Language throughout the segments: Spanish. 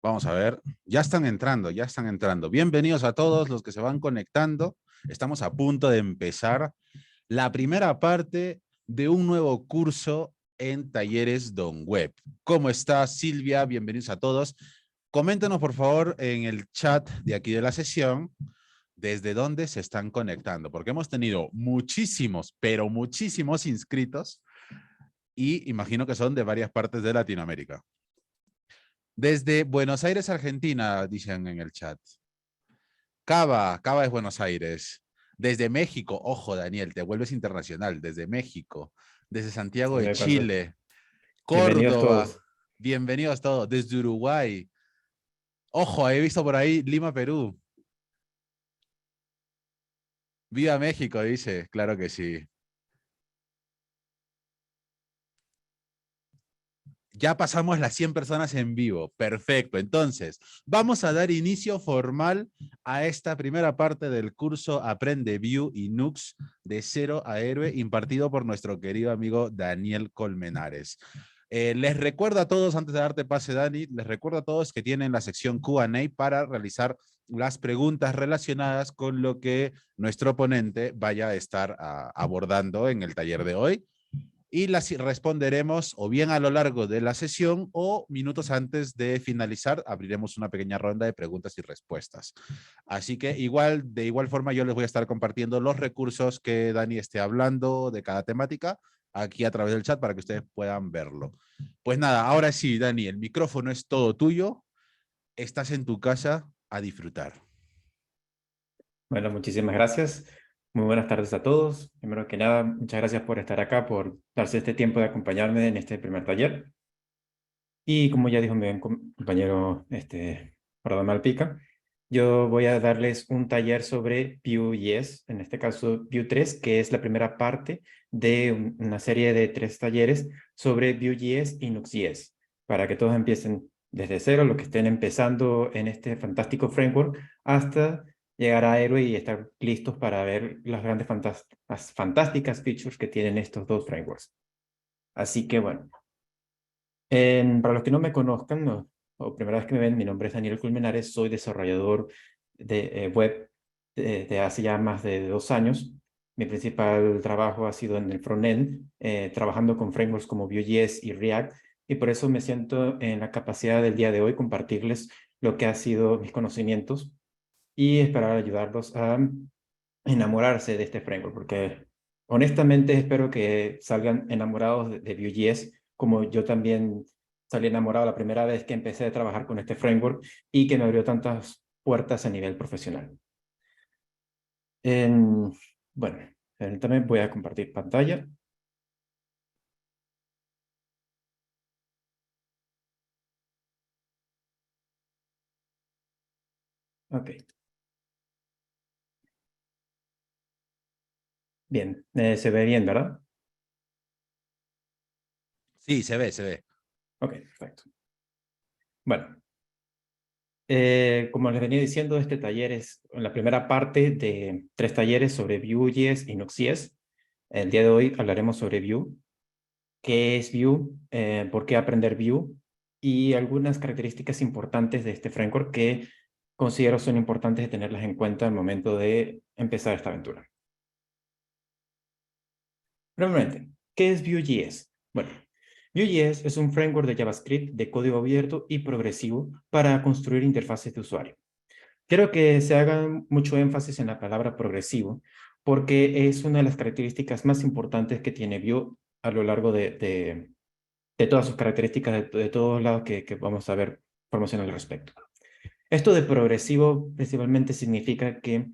Vamos a ver, ya están entrando, ya están entrando. Bienvenidos a todos los que se van conectando. Estamos a punto de empezar la primera parte de un nuevo curso en Talleres Don Web. ¿Cómo está Silvia? Bienvenidos a todos. Coméntenos por favor en el chat de aquí de la sesión desde dónde se están conectando, porque hemos tenido muchísimos, pero muchísimos inscritos y imagino que son de varias partes de Latinoamérica. Desde Buenos Aires, Argentina, dicen en el chat. Cava es Buenos Aires. Desde México, ojo Daniel, te vuelves internacional. Desde México, desde Santiago Sí, de me pasó. Chile, Bienvenidos Córdoba, todos. bienvenidos todos. Desde Uruguay, ojo, he visto por ahí Lima, Perú. Viva México, dice, claro que sí. Ya pasamos las 100 personas en vivo. Perfecto. Entonces, vamos a dar inicio formal a esta primera parte del curso Aprende Vue y Nux de cero a héroe, impartido por nuestro querido amigo Daniel Colmenares. Les recuerdo a todos, antes de darte pase, Dani, les recuerdo a todos que tienen la sección Q&A para realizar las preguntas relacionadas con lo que nuestro ponente vaya a estar abordando en el taller de hoy. Y las responderemos o bien a lo largo de la sesión o minutos antes de finalizar abriremos una pequeña ronda de preguntas y respuestas. Así que de igual forma yo les voy a estar compartiendo los recursos que Dani esté hablando de cada temática aquí a través del chat para que ustedes puedan verlo. Pues nada, ahora sí, Dani, el micrófono es todo tuyo. Estás en tu casa a disfrutar. Bueno, muchísimas gracias. Muy buenas tardes a todos. Primero que nada, muchas gracias por estar acá, por darse este tiempo de acompañarme en este primer taller. Y como ya dijo mi buen compañero Perdón Malpica, yo voy a darles un taller sobre Vue.js, en este caso Vue 3, que es la primera parte de una serie de 3 talleres sobre Vue.js y Nux.js, para que todos empiecen desde cero, los que estén empezando en este fantástico framework, hasta llegar a Héroe y estar listos para ver las grandes las fantásticas features que tienen estos dos frameworks. Así que bueno. Para los que no me conozcan, o primera vez que me ven, mi nombre es Daniel Colmenares, soy desarrollador de web de hace ya más de 2 años. Mi principal trabajo ha sido en el frontend, trabajando con frameworks como Vue.js y React, y por eso me siento en la capacidad del día de hoy compartirles lo que ha sido mis conocimientos y esperar ayudarlos a enamorarse de este framework, porque honestamente espero que salgan enamorados de Vue.js, como yo también salí enamorado la primera vez que empecé a trabajar con este framework y que me abrió tantas puertas a nivel profesional. Bueno, también voy a compartir pantalla. Ok, bien, se ve bien, ¿verdad? Sí, se ve, se ve. Ok, perfecto. Bueno, como les venía diciendo, este taller es la primera parte de 3 talleres sobre Vue.js y Nux.js. El día de hoy hablaremos sobre Vue, qué es Vue, por qué aprender Vue y algunas características importantes de este framework que considero son importantes de tenerlas en cuenta al momento de empezar esta aventura. Brevemente, ¿qué es Vue.js? Bueno, Vue.js es un framework de JavaScript de código abierto y progresivo para construir interfaces de usuario. Quiero que se haga mucho énfasis en la palabra progresivo, porque es una de las características más importantes que tiene Vue a lo largo de todas sus características, de todos lados que vamos a ver promoción al respecto. Esto de progresivo principalmente significa que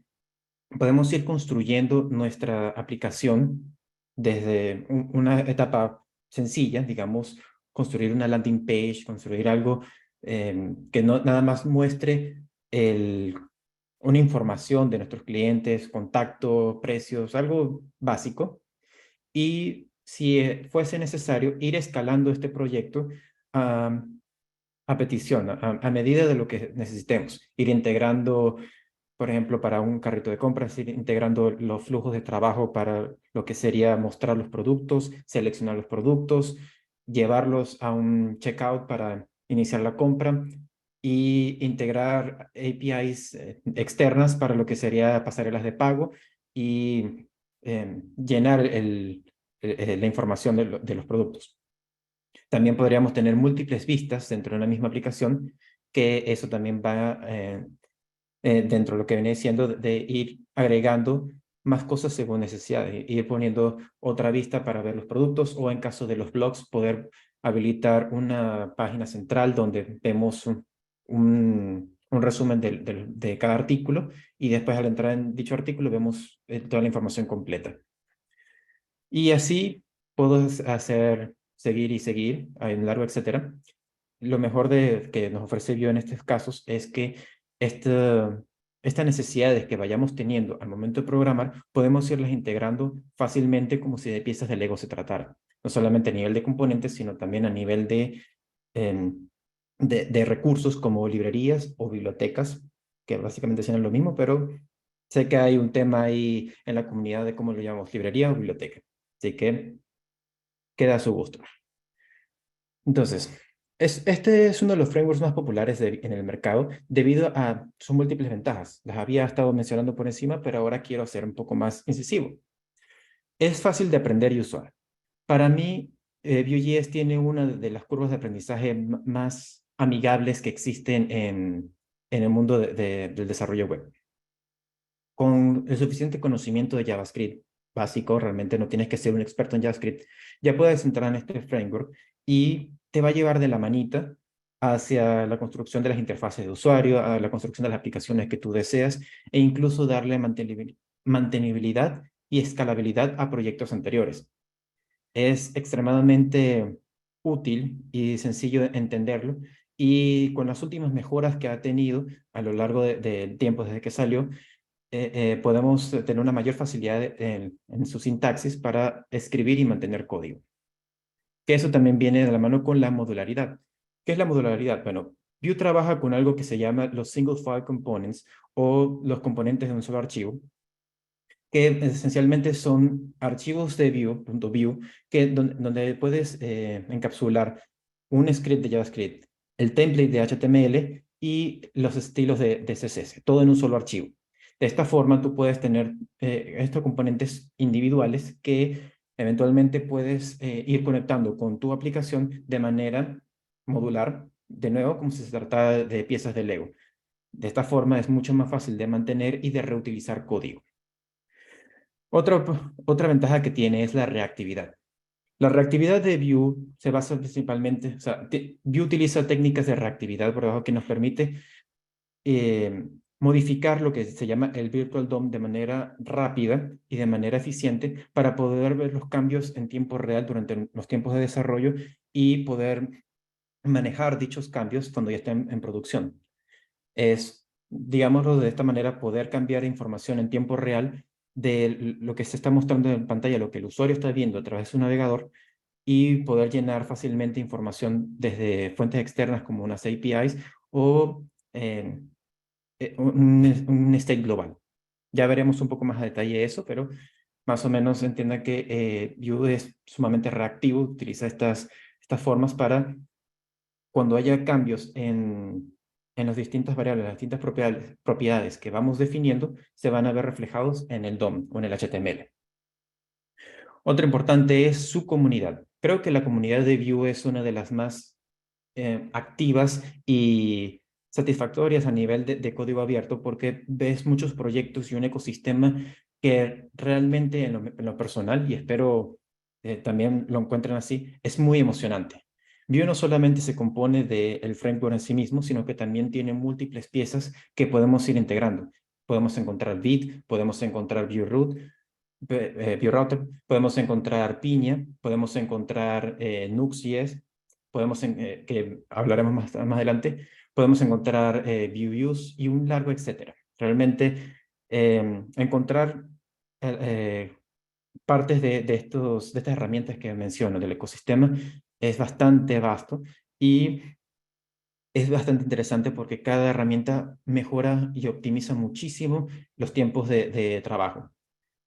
podemos ir construyendo nuestra aplicación desde una etapa sencilla, digamos, construir una landing page, construir algo que no nada más muestre una información de nuestros clientes, contacto, precios, algo básico. Y si fuese necesario, ir escalando este proyecto a, a petición, a medida de lo que necesitemos. Ir integrando, por ejemplo, para un carrito de compras, ir integrando los flujos de trabajo para lo que sería mostrar los productos, seleccionar los productos, llevarlos a un checkout para iniciar la compra, y integrar APIs externas para lo que sería pasarelas de pago y llenar la información de los productos. También podríamos tener múltiples vistas dentro de una misma aplicación, que eso también va dentro de lo que viene siendo de ir agregando más cosas según necesidad, ir poniendo otra vista para ver los productos, o en caso de los blogs, poder habilitar una página central donde vemos un resumen de cada artículo, y después al entrar en dicho artículo vemos toda la información completa. Y así puedo hacer seguir y seguir, a un largo etcétera. Lo mejor que nos ofrece Vue en estos casos es que estas necesidades que vayamos teniendo al momento de programar, podemos irlas integrando fácilmente como si de piezas de Lego se tratara. No solamente a nivel de componentes, sino también a nivel em, de recursos como librerías o bibliotecas, que básicamente son lo mismo, pero sé que hay un tema ahí en la comunidad de cómo lo llamamos, librería o biblioteca. Así que queda a su gusto. Entonces, este es uno de los frameworks más populares en el mercado debido a sus múltiples ventajas. Las había estado mencionando por encima, pero ahora quiero ser un poco más incisivo. Es fácil de aprender y usar. Para mí, Vue.js tiene una de las curvas de aprendizaje más amigables que existen en el mundo del desarrollo web. Con el suficiente conocimiento de JavaScript básico, realmente no tienes que ser un experto en JavaScript, ya puedes entrar en este framework y te va a llevar de la manita hacia la construcción de las interfaces de usuario, a la construcción de las aplicaciones que tú deseas, e incluso darle mantenibilidad y escalabilidad a proyectos anteriores. Es extremadamente útil y sencillo de entenderlo, y con las últimas mejoras que ha tenido a lo largo del tiempo desde que salió, podemos tener una mayor facilidad en su sintaxis para escribir y mantener código. Que eso también viene de la mano con la modularidad. ¿Qué es la modularidad? Bueno, Vue trabaja con algo que se llama los single file components, o los componentes de un solo archivo, que esencialmente son archivos de Vue, donde puedes encapsular un script de JavaScript, el template de HTML y los estilos de CSS, todo en un solo archivo. De esta forma, tú puedes tener estos componentes individuales que eventualmente puedes ir conectando con tu aplicación de manera modular, de nuevo, como si se tratara de piezas de Lego. De esta forma es mucho más fácil de mantener y de reutilizar código. Otra ventaja que tiene es la reactividad. La reactividad de Vue se basa principalmente, o sea, Vue utiliza técnicas de reactividad por debajo que nos permite modificar lo que se llama el Virtual DOM de manera rápida y de manera eficiente, para poder ver los cambios en tiempo real durante los tiempos de desarrollo y poder manejar dichos cambios cuando ya estén en producción. Es, digámoslo de esta manera, poder cambiar información en tiempo real de lo que se está mostrando en pantalla, lo que el usuario está viendo a través de su navegador, y poder llenar fácilmente información desde fuentes externas como unas APIs o un state global. Ya veremos un poco más a detalle eso, pero más o menos entienda que Vue es sumamente reactivo, utiliza estas formas para, cuando haya cambios en las distintas variables, las distintas propiedades que vamos definiendo, se van a ver reflejados en el DOM o en el HTML. Otra importante es su comunidad. Creo que la comunidad de Vue es una de las más activas y satisfactorias a nivel de código abierto, porque ves muchos proyectos y un ecosistema que realmente en lo personal, y espero también lo encuentren así, es muy emocionante. Vue no solamente se compone del framework en sí mismo, sino que también tiene múltiples piezas que podemos ir integrando. Podemos encontrar Vite, podemos encontrar Vue Root, Vue Router, podemos encontrar Piña, podemos encontrar Nuxt.js, que hablaremos más adelante, podemos encontrar Vue.use y un largo etcétera. Realmente encontrar partes de estas herramientas que menciono del ecosistema es bastante vasto, y es bastante interesante porque cada herramienta mejora y optimiza muchísimo los tiempos de trabajo.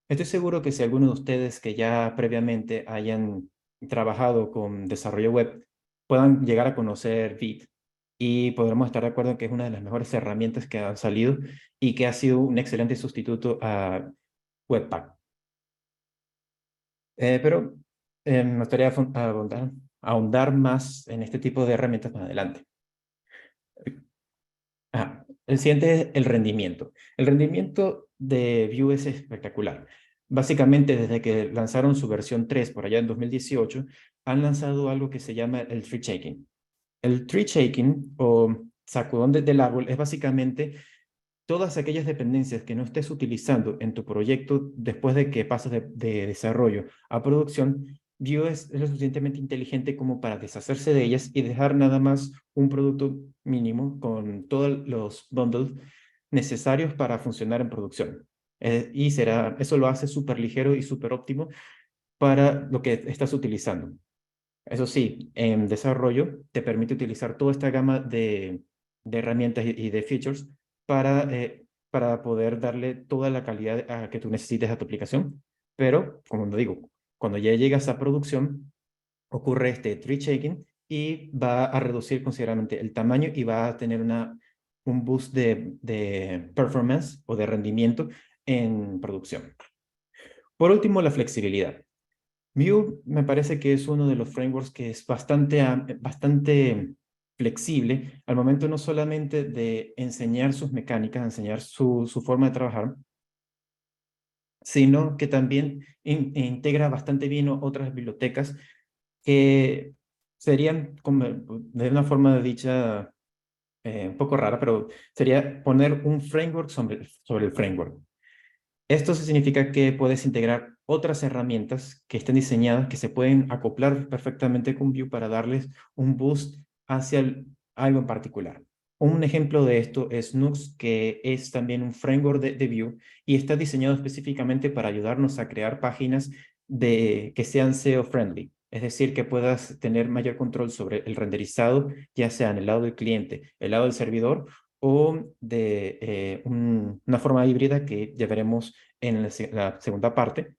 Estoy seguro que si alguno de ustedes que ya previamente hayan trabajado con desarrollo web puedan llegar a conocer Vite, y podremos estar de acuerdo en que es una de las mejores herramientas que han salido y que ha sido un excelente sustituto a Webpack. Pero me gustaría ahondar más en este tipo de herramientas más adelante. El siguiente es el rendimiento. El rendimiento de Vue es espectacular. Básicamente, desde que lanzaron su versión 3 por allá en 2018, han lanzado algo que se llama el tree shaking. El tree shaking o sacudón del árbol es básicamente todas aquellas dependencias que no estés utilizando en tu proyecto después de que pasas de desarrollo a producción. Vue es lo suficientemente inteligente como para deshacerse de ellas y dejar nada más un producto mínimo con todos los bundles necesarios para funcionar en producción. Eso lo hace súper ligero y súper óptimo para lo que estás utilizando. Eso sí, en desarrollo te permite utilizar toda esta gama de herramientas y de features para poder darle toda la calidad que tú necesites a tu aplicación. Pero, como lo digo, cuando ya llegas a producción, ocurre este tree shaking y va a reducir considerablemente el tamaño y va a tener un boost de performance o de rendimiento en producción. Por último, la flexibilidad. Vue me parece que es uno de los frameworks que es bastante flexible al momento no solamente de enseñar sus mecánicas, enseñar su forma de trabajar, sino que también integra bastante bien otras bibliotecas que serían, como, de una forma dicha un poco rara, pero sería poner un framework sobre el framework. Esto significa que puedes integrar otras herramientas que estén diseñadas, que se pueden acoplar perfectamente con Vue para darles un boost hacia algo en particular. Un ejemplo de esto es Nux, que es también un framework de Vue y está diseñado específicamente para ayudarnos a crear páginas que sean SEO-friendly. Es decir, que puedas tener mayor control sobre el renderizado, ya sea en el lado del cliente, el lado del servidor o de una forma híbrida que ya veremos en la segunda parte,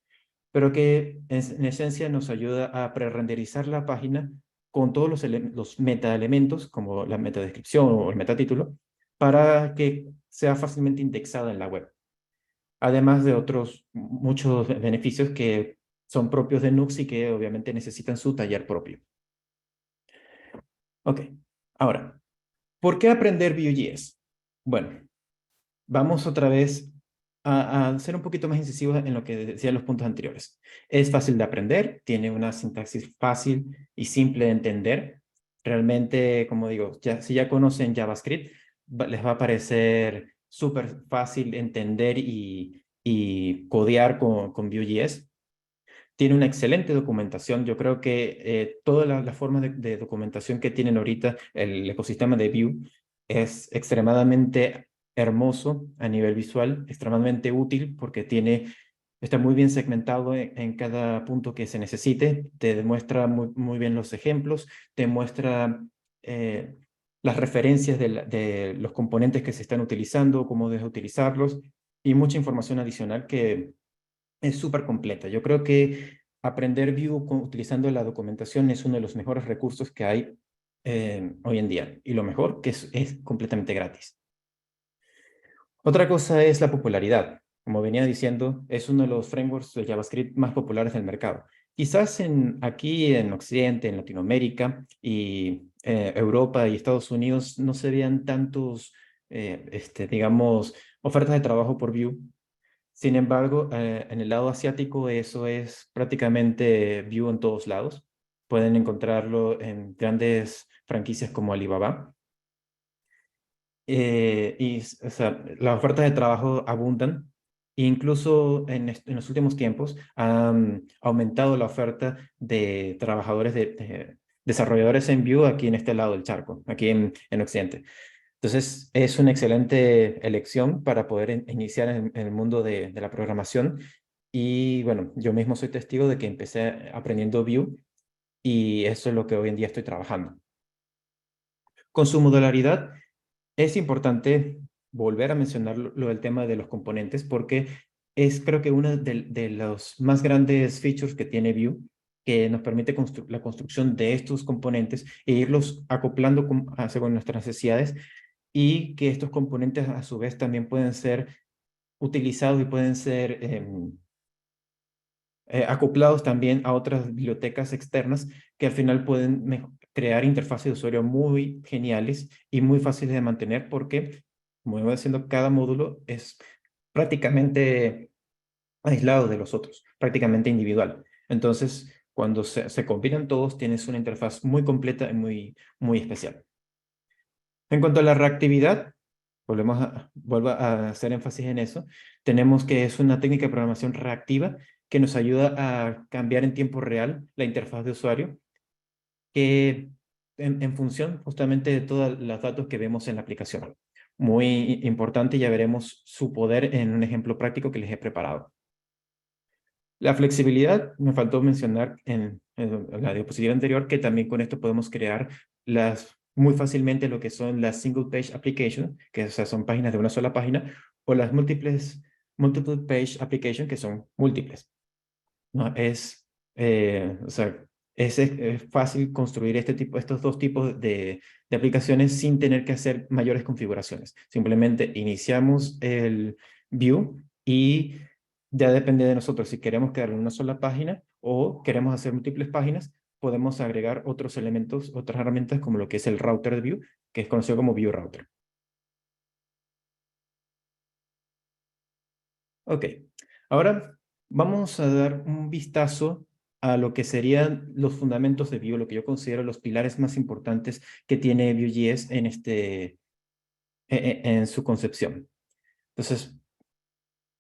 pero que en esencia nos ayuda a pre-renderizar la página con todos los metaelementos, como la metadescripción o el metatítulo, para que sea fácilmente indexada en la web. Además de otros muchos beneficios que son propios de Nux y que obviamente necesitan su taller propio. Ok, ahora, ¿por qué aprender Vue.js? Bueno, vamos otra vez a ser un poquito más incisivos en lo que decía en los puntos anteriores. Es fácil de aprender, tiene una sintaxis fácil y simple de entender. Realmente, como digo, si ya conocen JavaScript, les va a parecer súper fácil entender y codear con Vue.js. Tiene una excelente documentación. Yo creo que todas las formas de documentación que tienen ahorita el ecosistema de Vue es extremadamente hermoso a nivel visual, extremadamente útil porque está muy bien segmentado en cada punto que se necesite, te demuestra muy bien los ejemplos, te muestra eh, las referencias de los componentes que se están utilizando, cómo debes utilizarlos y mucha información adicional que es súper completa. Yo creo que aprender Vue utilizando la documentación es uno de los mejores recursos que hay hoy en día. Y lo mejor, que es completamente gratis. Otra cosa es la popularidad. Como venía diciendo, es uno de los frameworks de JavaScript más populares del mercado. Quizás aquí en Occidente, en Latinoamérica y Europa y Estados Unidos no se vean tantos, digamos, ofertas de trabajo por Vue. Sin embargo, en el lado asiático eso es prácticamente Vue en todos lados. Pueden encontrarlo en grandes franquicias como Alibaba. O sea, las ofertas de trabajo abundan. Incluso en los últimos tiempos han aumentado la oferta de trabajadores, de desarrolladores en Vue aquí en este lado del charco, aquí en Occidente. Entonces, es una excelente elección para poder iniciar en el mundo de la programación. Y bueno, yo mismo soy testigo de que empecé aprendiendo Vue y eso es lo que hoy en día estoy trabajando. Con su modularidad, es importante volver a mencionar lo del tema de los componentes porque es creo que uno de los más grandes features que tiene Vue que nos permite la construcción de estos componentes e irlos acoplando según nuestras necesidades, y que estos componentes a su vez también pueden ser utilizados y pueden ser acoplados también a otras bibliotecas externas que al final pueden crear interfaces de usuario muy geniales y muy fáciles de mantener, porque, como iba diciendo, cada módulo es prácticamente aislado de los otros, prácticamente individual. Entonces, cuando se combinan todos, tienes una interfaz muy completa y muy especial. En cuanto a la reactividad, vuelvo a hacer énfasis en eso, tenemos que es una técnica de programación reactiva que nos ayuda a cambiar en tiempo real la interfaz de usuario, que en función justamente de todos los datos que vemos en la aplicación. Muy importante, ya veremos su poder en un ejemplo práctico que les he preparado. La flexibilidad, me faltó mencionar en la diapositiva anterior, que también con esto podemos crear muy fácilmente lo que son las single page application, que, o sea, son páginas de una sola página, o las multiple page application, que son múltiples, ¿no? O sea, es fácil construir estos dos tipos de aplicaciones sin tener que hacer mayores configuraciones. Simplemente iniciamos el view y ya depende de nosotros si queremos quedar en una sola página o queremos hacer múltiples páginas. Podemos agregar otros elementos, otras herramientas como lo que es el router de view, que es conocido como view router. Ok, ahora vamos a dar un vistazo a lo que serían los fundamentos de Vue, lo que yo considero los pilares más importantes que tiene Vue.js en su concepción. Entonces,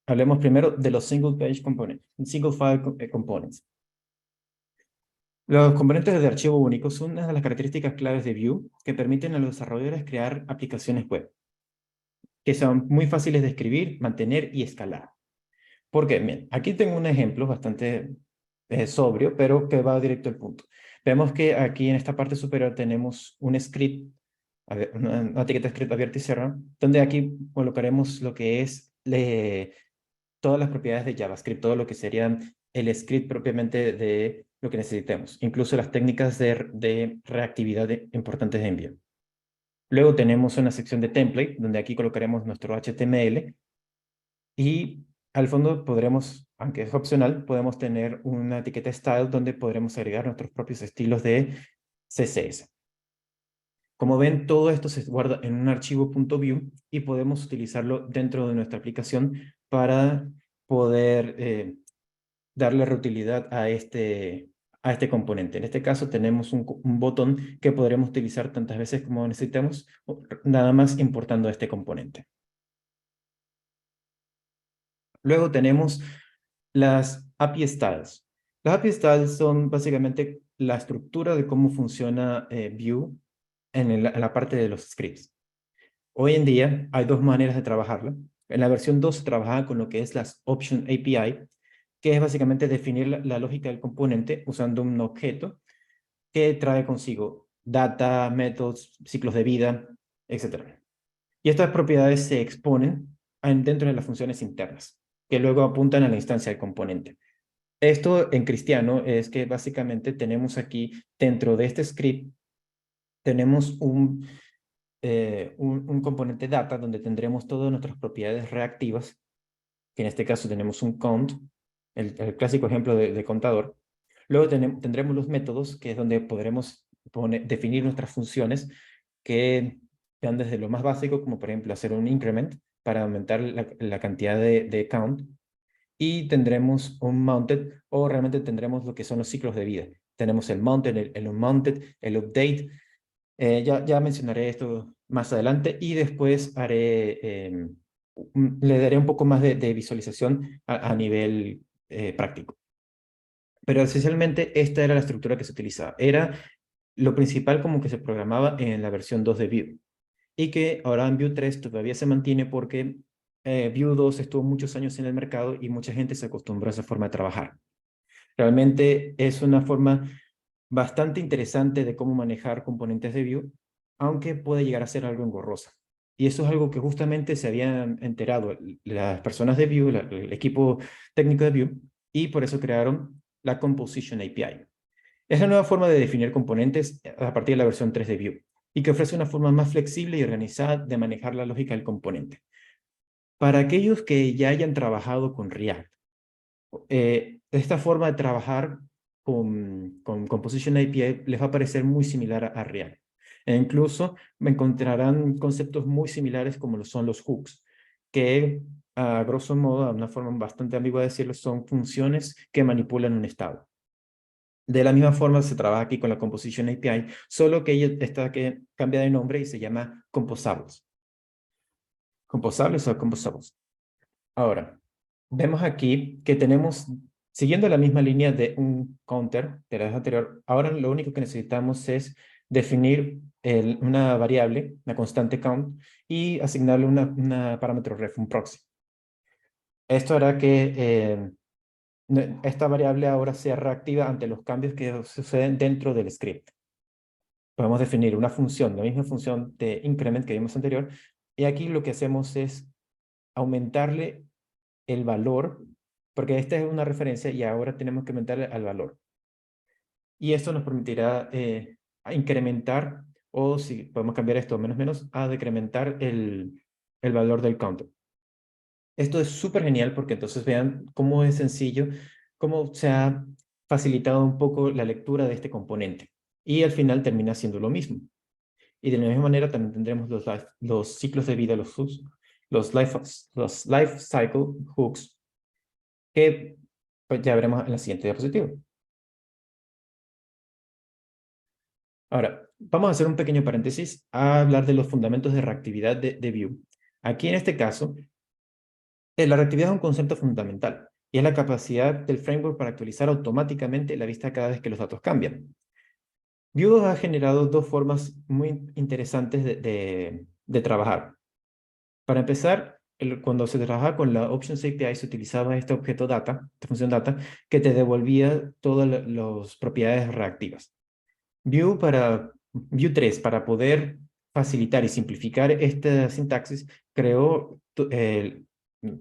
hablemos primero de los single page components, single file components. Los componentes de archivo único son una de las características claves de Vue que permiten a los desarrolladores crear aplicaciones web, que son muy fáciles de escribir, mantener y escalar. ¿Por qué? Bien, aquí tengo un ejemplo bastante sobrio, pero que va directo al punto. Vemos que aquí en esta parte superior tenemos un script, una etiqueta script abierta y cerrada, donde aquí colocaremos lo que es todas las propiedades de JavaScript, todo lo que serían el script propiamente de lo que necesitemos, incluso las técnicas de reactividad importantes de envío. Luego tenemos una sección de template, donde aquí colocaremos nuestro HTML, y al fondo podremos, aunque es opcional, podemos tener una etiqueta style donde podremos agregar nuestros propios estilos de CSS. Como ven, todo esto se guarda en un archivo .vue y podemos utilizarlo dentro de nuestra aplicación para poder darle reutilidad a este componente. En este caso tenemos un botón que podremos utilizar tantas veces como necesitemos, nada más importando este componente. Luego tenemos las API styles. Las API styles son básicamente la estructura de cómo funciona Vue en la parte de los scripts. Hoy en día hay dos maneras de trabajarla. En la versión 2 se trabajaba con lo que es las Option API, que es básicamente definir la lógica del componente usando un objeto que trae consigo data, methods, ciclos de vida, etc. Y estas propiedades se exponen dentro de las funciones internas, que luego apuntan a la instancia del componente. Esto en cristiano es que básicamente tenemos aquí, dentro de este script, tenemos un componente data donde tendremos todas nuestras propiedades reactivas, que en este caso tenemos un count, el clásico ejemplo de contador. Luego tendremos los métodos, que es donde podremos definir nuestras funciones, que van desde lo más básico, como por ejemplo hacer un increment para aumentar la cantidad de count, y tendremos un mounted, o realmente tendremos lo que son los ciclos de vida. Tenemos el mounted, el unmounted, el update. Ya mencionaré esto más adelante, y después le daré un poco más de visualización a nivel práctico. Pero esencialmente esta era la estructura que se utilizaba. Era lo principal como que se programaba en la versión 2 de Vue, y que ahora en Vue 3 todavía se mantiene porque Vue 2 estuvo muchos años en el mercado y mucha gente se acostumbró a esa forma de trabajar. Realmente es una forma bastante interesante de cómo manejar componentes de Vue, aunque puede llegar a ser algo engorrosa. Y eso es algo que justamente se habían enterado las personas de Vue, el equipo técnico de Vue, y por eso crearon la Composition API. Es la nueva forma de definir componentes a partir de la versión 3 de Vue y que ofrece una forma más flexible y organizada de manejar la lógica del componente. Para aquellos que ya hayan trabajado con React, esta forma de trabajar con Composition API les va a parecer muy similar a React. E incluso encontrarán conceptos muy similares como lo son los hooks, que a grosso modo, de una forma bastante ambigua de decirlo, son funciones que manipulan un estado. De la misma forma se trabaja aquí con la Composition API, solo que ella está que cambia de nombre y se llama Composables. Composables o Composables. Ahora, vemos aquí que tenemos, siguiendo la misma línea de un counter de la vez anterior, ahora lo único que necesitamos es definir una variable, una constante count, y asignarle una parámetro ref, un proxy. Esto hará que esta variable ahora sea reactiva ante los cambios que suceden dentro del script. Podemos definir una función, la misma función de increment que vimos anterior, y aquí lo que hacemos es aumentarle el valor, porque esta es una referencia y ahora tenemos que aumentarle al valor. Y esto nos permitirá incrementar, o si podemos cambiar esto menos menos, a decrementar el valor del counter. Esto es súper genial porque entonces vean cómo es sencillo, cómo se ha facilitado un poco la lectura de este componente. Y al final termina siendo lo mismo. Y de la misma manera también tendremos los ciclos de vida, los hooks, los life cycle hooks, que pues, ya veremos en la siguiente diapositiva. Ahora, vamos a hacer un pequeño paréntesis a hablar de los fundamentos de reactividad de Vue. Aquí en este caso, la reactividad es un concepto fundamental y es la capacidad del framework para actualizar automáticamente la vista cada vez que los datos cambian. Vue ha generado dos formas muy interesantes de trabajar. Para empezar, cuando se trabajaba con la Options API se utilizaba este objeto data, esta función data, que te devolvía todas las propiedades reactivas. Vue 3, para poder facilitar y simplificar esta sintaxis, creó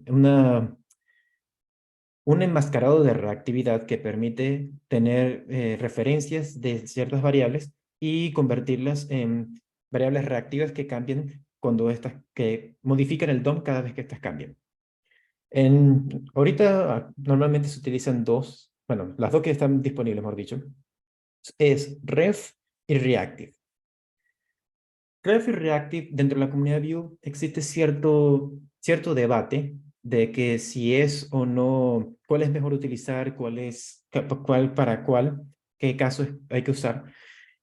una, un enmascarado de reactividad que permite tener referencias de ciertas variables y convertirlas en variables reactivas que cambien cuando estas, que modifican el DOM cada vez que estas cambian. Ahorita normalmente se utilizan dos, bueno, las dos que están disponibles, mejor dicho, es Ref y Reactive. Ref y Reactive, dentro de la comunidad Vue, existe cierto debate de que si es o no, cuál es mejor utilizar, cuál para cuál, qué casos hay que usar.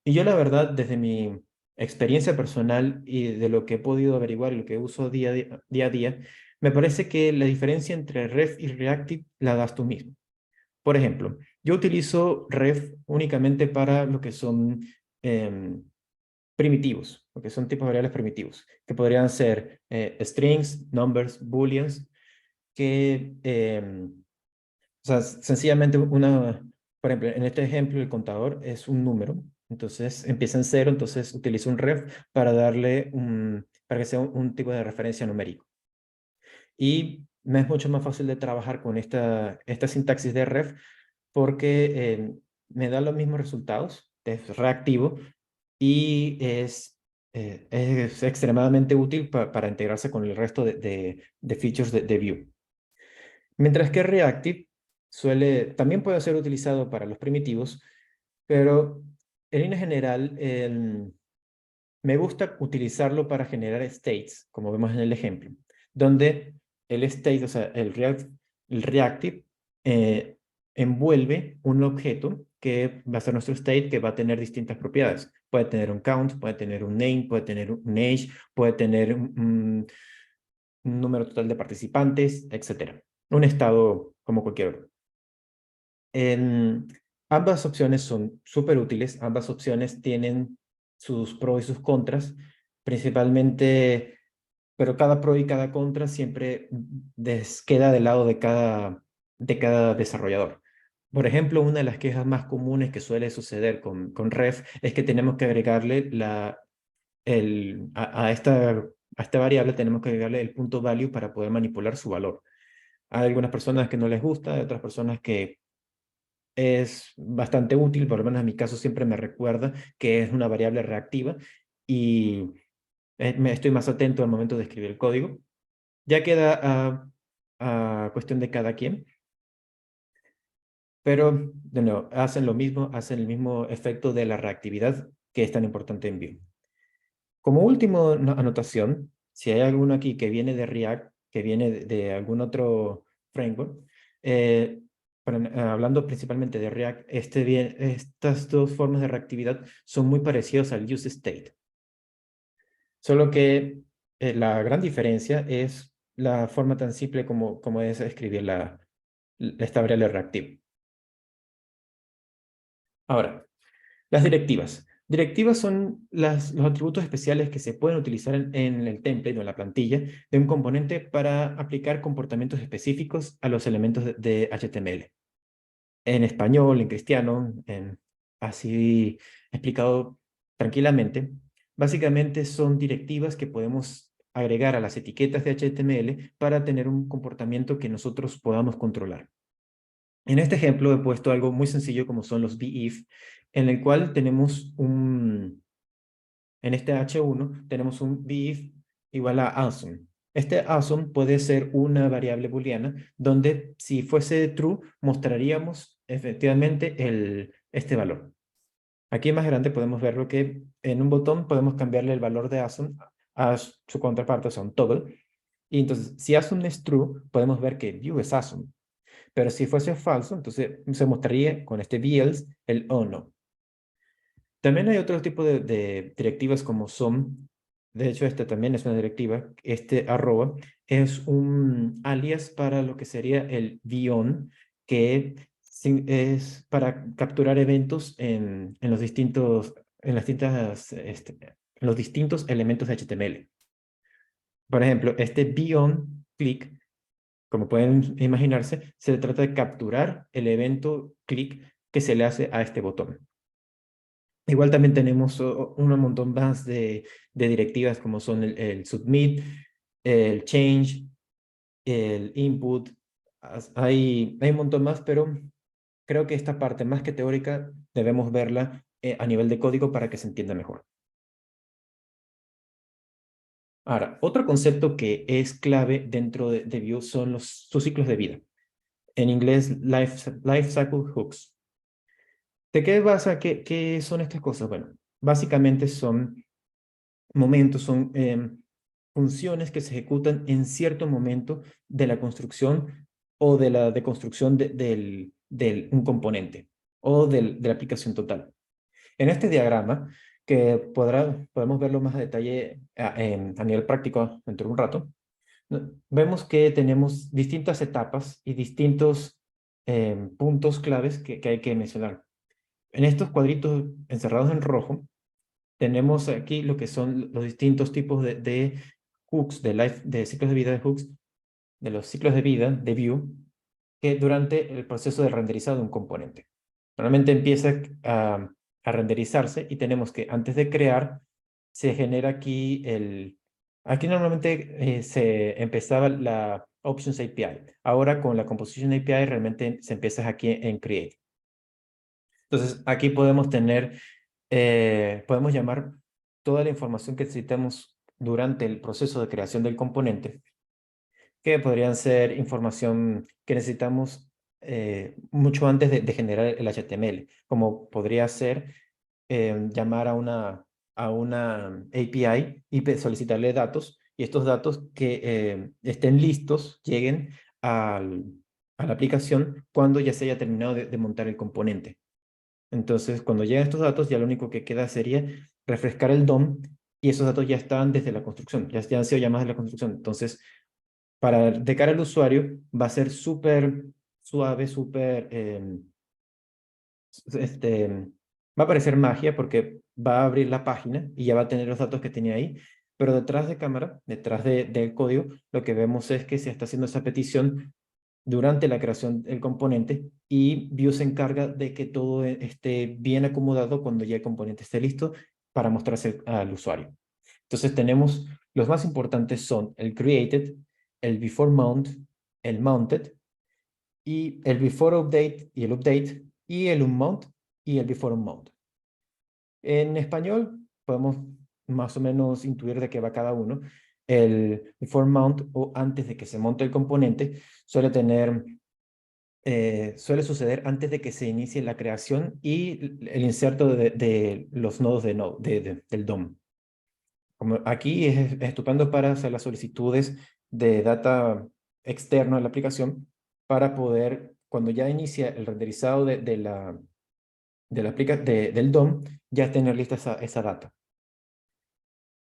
Y yo la verdad, desde mi experiencia personal y de lo que he podido averiguar y lo que uso día a día, me parece que la diferencia entre Ref y Reactive la das tú mismo. Por ejemplo, yo utilizo Ref únicamente para lo que son em, primitivos, lo que son tipos de variables primitivos, que podrían ser strings, numbers, booleans, que, o sea, sencillamente por ejemplo, en este ejemplo el contador es un número, entonces empieza en cero, entonces utilizo un ref para darle para que sea un tipo de referencia numérico. Y me es mucho más fácil de trabajar con esta sintaxis de ref porque me da los mismos resultados, es reactivo y es extremadamente útil para integrarse con el resto de features de Vue. Mientras que Reactive también puede ser utilizado para los primitivos, pero en línea general me gusta utilizarlo para generar states, como vemos en el ejemplo, donde el state, o sea, el reactive, envuelve un objeto que va a ser nuestro state, que va a tener distintas propiedades. Puede tener un count, puede tener un name, puede tener un age, puede tener un número total de participantes, etc. Un estado como cualquier otro. Ambas opciones son súper útiles, ambas opciones tienen sus pros y sus contras, principalmente, pero cada pro y cada contra siempre queda del lado de cada desarrollador. Por ejemplo, una de las quejas más comunes que suele suceder con Ref es que tenemos que agregarle a esta variable tenemos que agregarle el punto value para poder manipular su valor. Hay algunas personas que no les gusta, hay otras personas que es bastante útil, por lo menos en mi caso siempre me recuerda que es una variable reactiva y me estoy más atento al momento de escribir el código. Ya queda a cuestión de cada quien, pero de nuevo, hacen lo mismo, hacen el mismo efecto de la reactividad que es tan importante en Vue. Como última anotación, si hay alguno aquí que viene de React, que viene de algún otro framework, eh, hablando principalmente de React, estas dos formas de reactividad son muy parecidas al use state. Solo que la gran diferencia es la forma tan simple como es escribir esta variable reactiva. Ahora, las directivas. Directivas son los atributos especiales que se pueden utilizar en el template o en la plantilla de un componente para aplicar comportamientos específicos a los elementos de HTML. En español, en cristiano, así explicado tranquilamente, básicamente son directivas que podemos agregar a las etiquetas de HTML para tener un comportamiento que nosotros podamos controlar. En este ejemplo he puesto algo muy sencillo como son los beif, en el cual tenemos en este H1 tenemos un beif igual a awesome. Este awesome puede ser una variable booleana donde si fuese true mostraríamos efectivamente este valor. Aquí más grande podemos ver lo que en un botón podemos cambiarle el valor de awesome a su contraparte, o sea, un toggle. Y entonces, si awesome es true, podemos ver que view es awesome. Pero si fuese falso, entonces se mostraría con este else el oh no. También hay otro tipo de directivas como son, de hecho esta también es una directiva, este arroba es un alias para lo que sería el beyond, que es para capturar eventos en los distintos, en las distintas, en los distintos elementos de HTML. Por ejemplo, este beyond click, como pueden imaginarse, se trata de capturar el evento click que se le hace a este botón. Igual también tenemos un montón más de directivas como son el submit, el change, el input. Hay un montón más, pero creo que esta parte más que teórica debemos verla a nivel de código para que se entienda mejor. Ahora, otro concepto que es clave dentro de Vue son sus ciclos de vida. En inglés, life cycle hooks. ¿De qué basa? ¿Qué son estas cosas? Bueno, básicamente son momentos, son funciones que se ejecutan en cierto momento de la construcción o de la deconstrucción de un componente o de la aplicación total. En este diagrama, que podemos verlo más a detalle a nivel práctico dentro de un rato, vemos que tenemos distintas etapas y distintos puntos claves que hay que mencionar. En estos cuadritos encerrados en rojo, tenemos aquí lo que son los distintos tipos de hooks, de ciclos de vida de hooks, de los ciclos de vida de Vue, que durante el proceso de renderizado de un componente. Normalmente empieza a renderizarse y tenemos que antes de crear, se genera aquí aquí normalmente se empezaba la Options API. Ahora con la Composition API realmente se empieza aquí en Create. Entonces aquí podemos podemos llamar toda la información que necesitamos durante el proceso de creación del componente, que podrían ser información que necesitamos mucho antes de generar el HTML, como podría ser llamar a una API y solicitarle datos, y estos datos que estén listos lleguen a la aplicación cuando ya se haya terminado de montar el componente. Entonces, cuando llegan estos datos, ya lo único que queda sería refrescar el DOM y esos datos ya están desde la construcción, ya han sido llamados de la construcción. Entonces, de cara al usuario, va a ser súper suave, va a parecer magia porque va a abrir la página y ya va a tener los datos que tenía ahí, pero detrás de cámara, detrás del código, lo que vemos es que se está haciendo esa petición durante la creación del componente y Vue se encarga de que todo esté bien acomodado cuando ya el componente esté listo para mostrarse al usuario. Entonces tenemos, los más importantes son el created, el before mount, el mounted y el before update y el update y el unmount y el before unmount. En español podemos más o menos intuir de qué va cada uno. El before mount o antes de que se monte el componente suele suceder antes de que se inicie la creación y el inserto de los nodos del DOM. Como aquí es estupendo para hacer las solicitudes de data externo a la aplicación para poder, cuando ya inicia el renderizado del DOM, ya tener lista esa data.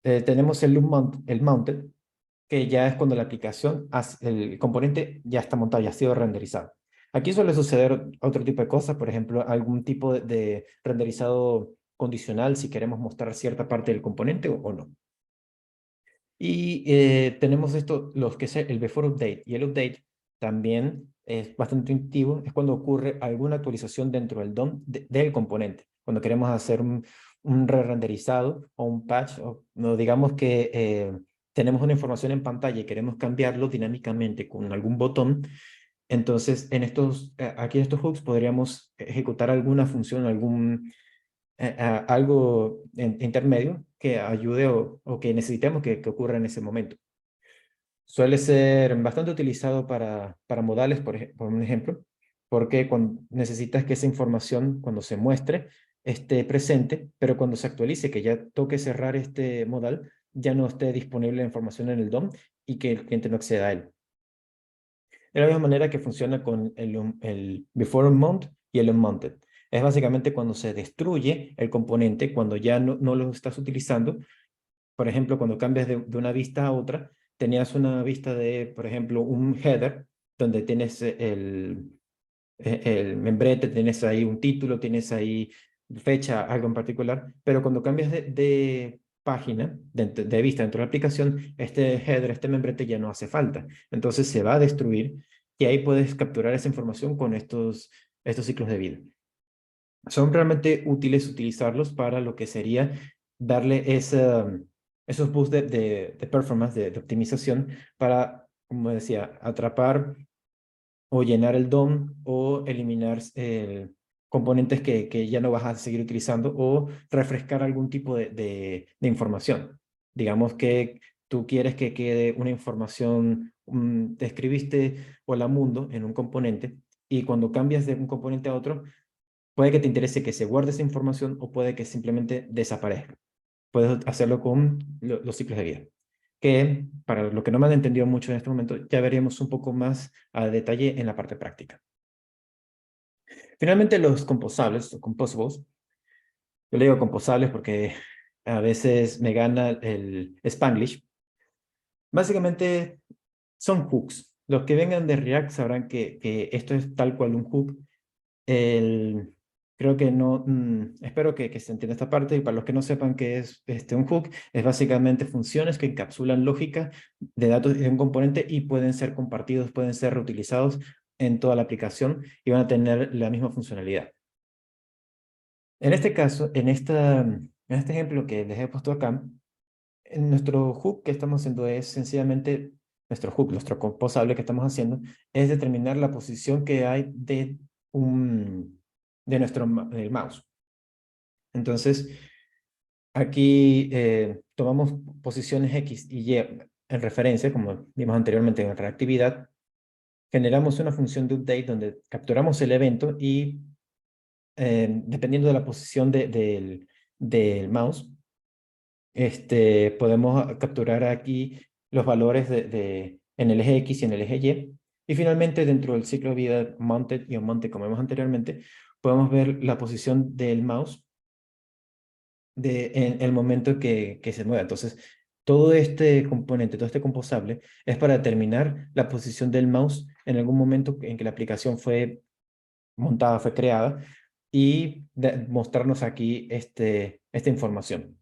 Tenemos el mounted, que ya es cuando la aplicación, el componente ya está montado, ya ha sido renderizado. Aquí suele suceder otro tipo de cosas, por ejemplo, algún tipo de renderizado condicional si queremos mostrar cierta parte del componente o no. Y tenemos esto, los que es el before update y el update también es bastante intuitivo, es cuando ocurre alguna actualización dentro del DOM del componente, cuando queremos hacer un re-renderizado o un patch, o no, digamos que tenemos una información en pantalla y queremos cambiarlo dinámicamente con algún botón. Entonces, aquí en estos hooks podríamos ejecutar alguna función, algo intermedio que ayude o que necesitemos que ocurra en ese momento. Suele ser bastante utilizado para modales, por un ejemplo, porque cuando necesitas que esa información, cuando se muestre, esté presente, pero cuando se actualice, que ya toque cerrar este modal, ya no esté disponible la información en el DOM y que el cliente no acceda a él. De la misma manera que funciona con el before unmount y el unmounted. Es básicamente cuando se destruye el componente, cuando ya no lo estás utilizando. Por ejemplo, cuando cambias de una vista a otra, tenías una vista de, por ejemplo, un header, donde tienes el membrete, tienes ahí un título, tienes ahí fecha, algo en particular, pero cuando cambias de página, de vista dentro de la aplicación, este header, este membrete ya no hace falta. Entonces se va a destruir y ahí puedes capturar esa información con estos ciclos de vida. Son realmente útiles utilizarlos para lo que sería darle esos boosts de performance, de optimización, para, como decía, atrapar o llenar el DOM o eliminar componentes que ya no vas a seguir utilizando o refrescar algún tipo de información. Digamos que tú quieres que quede una información, te escribiste hola mundo en un componente y cuando cambias de un componente a otro, puede que te interese que se guarde esa información o puede que simplemente desaparezca. Puedes hacerlo con los ciclos de vida. Que para lo que no me han entendido mucho en este momento, ya veremos un poco más a detalle en la parte práctica. Finalmente, los composables o composables. Yo le digo composables porque a veces me gana el Spanglish. Básicamente son hooks. Los que vengan de React sabrán que esto es tal cual un hook. Creo que no, espero que se entienda esta parte, y para los que no sepan qué es un hook, es básicamente funciones que encapsulan lógica de datos de un componente y pueden ser compartidos, pueden ser reutilizados en toda la aplicación y van a tener la misma funcionalidad. En este caso, en este ejemplo que les he puesto acá, en nuestro hook que estamos haciendo es sencillamente, nuestro hook, nuestro composable que estamos haciendo, es determinar la posición que hay de nuestro mouse. Entonces, aquí tomamos posiciones X y Y en referencia, como vimos anteriormente en reactividad, generamos una función de update donde capturamos el evento y dependiendo de la posición del mouse, podemos capturar aquí los valores en el eje X y en el eje Y. Y finalmente, dentro del ciclo de vida mounted y unmounted, como vimos anteriormente, podemos ver la posición del mouse en el momento que se mueva. Entonces, todo este componente, todo este composable, es para determinar la posición del mouse en algún momento en que la aplicación fue montada, fue creada, y mostrarnos aquí esta información.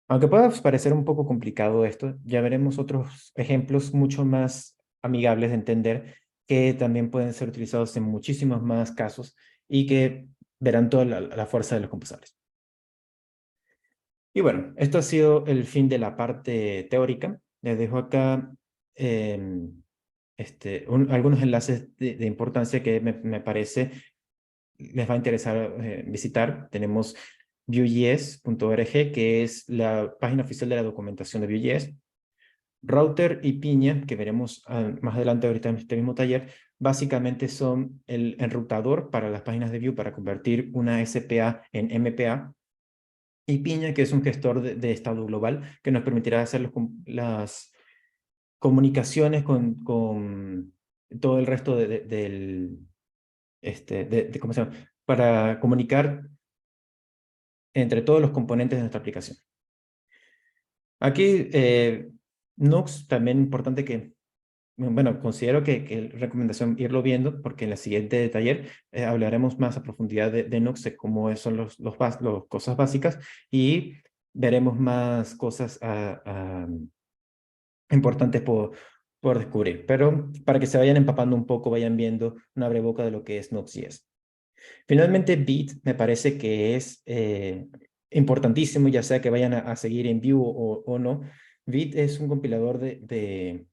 Aunque pueda parecer un poco complicado esto, ya veremos otros ejemplos mucho más amigables de entender que también pueden ser utilizados en muchísimos más casos y que verán toda la fuerza de los composables. Y bueno, esto ha sido el fin de la parte teórica. Les dejo acá algunos enlaces de importancia que me parece les va a interesar visitar. Tenemos Vue.js.org, que es la página oficial de la documentación de Vue.js. Router y Piña, que veremos más adelante ahorita en este mismo taller, básicamente son el enrutador para las páginas de Vue para convertir una SPA en MPA. Y Piña, que es un gestor de estado global, que nos permitirá hacer las comunicaciones con todo el resto ¿cómo se llama? Para comunicar entre todos los componentes de nuestra aplicación. Aquí, Nux, también importante que, bueno, considero que recomendación irlo viendo, porque en el siguiente taller hablaremos más a profundidad de Nux, de cómo son los cosas básicas, y veremos más cosas importantes por descubrir. Pero para que se vayan empapando un poco, vayan viendo una boca de lo que es Nux.js. Finalmente, Vite me parece que es importantísimo, ya sea que vayan a seguir en Vue o no. Vite es un compilador de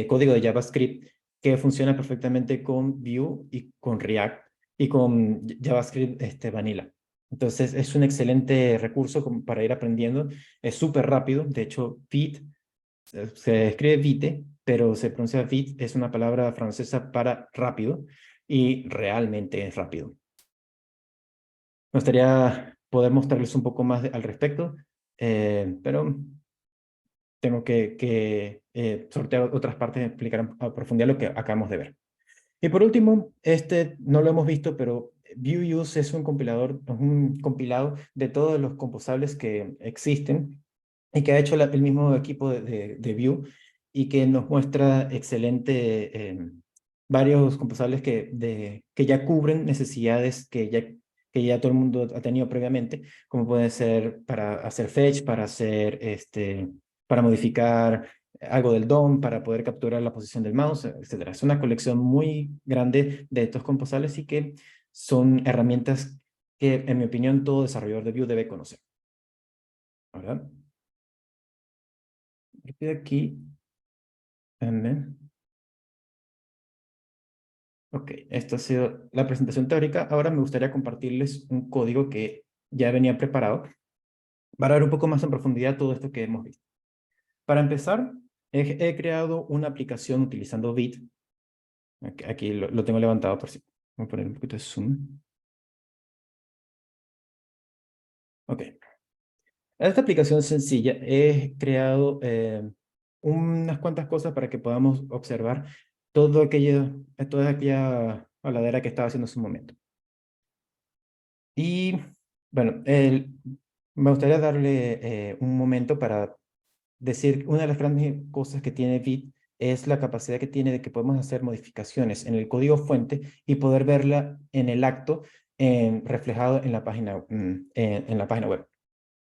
código de JavaScript que funciona perfectamente con Vue y con React y con JavaScript Vanilla. Entonces, es un excelente recurso para ir aprendiendo. Es súper rápido. De hecho, Vite se escribe Vite, pero se pronuncia Vite. Es una palabra francesa para rápido y realmente es rápido. Me gustaría poder mostrarles un poco más al respecto, pero tengo que sortear otras partes y explicar a profundidad lo que acabamos de ver. Y por último, no lo hemos visto, pero Vue.use es un compilador, un compilado de todos los composables que existen y que ha hecho el mismo equipo de Vue y que nos muestra varios composables que ya cubren necesidades que ya todo el mundo ha tenido previamente, como puede ser para hacer fetch, para modificar algo del DOM, para poder capturar la posición del mouse, etcétera. Es una colección muy grande de estos composables y que son herramientas que, en mi opinión, todo desarrollador de Vue debe conocer. ¿Verdad? De aquí. Ok, esta ha sido la presentación teórica. Ahora me gustaría compartirles un código que ya venía preparado para ver un poco más en profundidad todo esto que hemos visto. Para empezar, he creado una aplicación utilizando Vite. Aquí lo tengo levantado por si. Voy a poner un poquito de zoom. Ok. Esta aplicación sencilla he creado unas cuantas cosas para que podamos observar toda aquella habladera que estaba haciendo en su momento. Y bueno, me gustaría darle un momento para decir una de las grandes cosas que tiene Vite es la capacidad que tiene de que podemos hacer modificaciones en el código fuente y poder verla en el acto reflejado en la en la página web.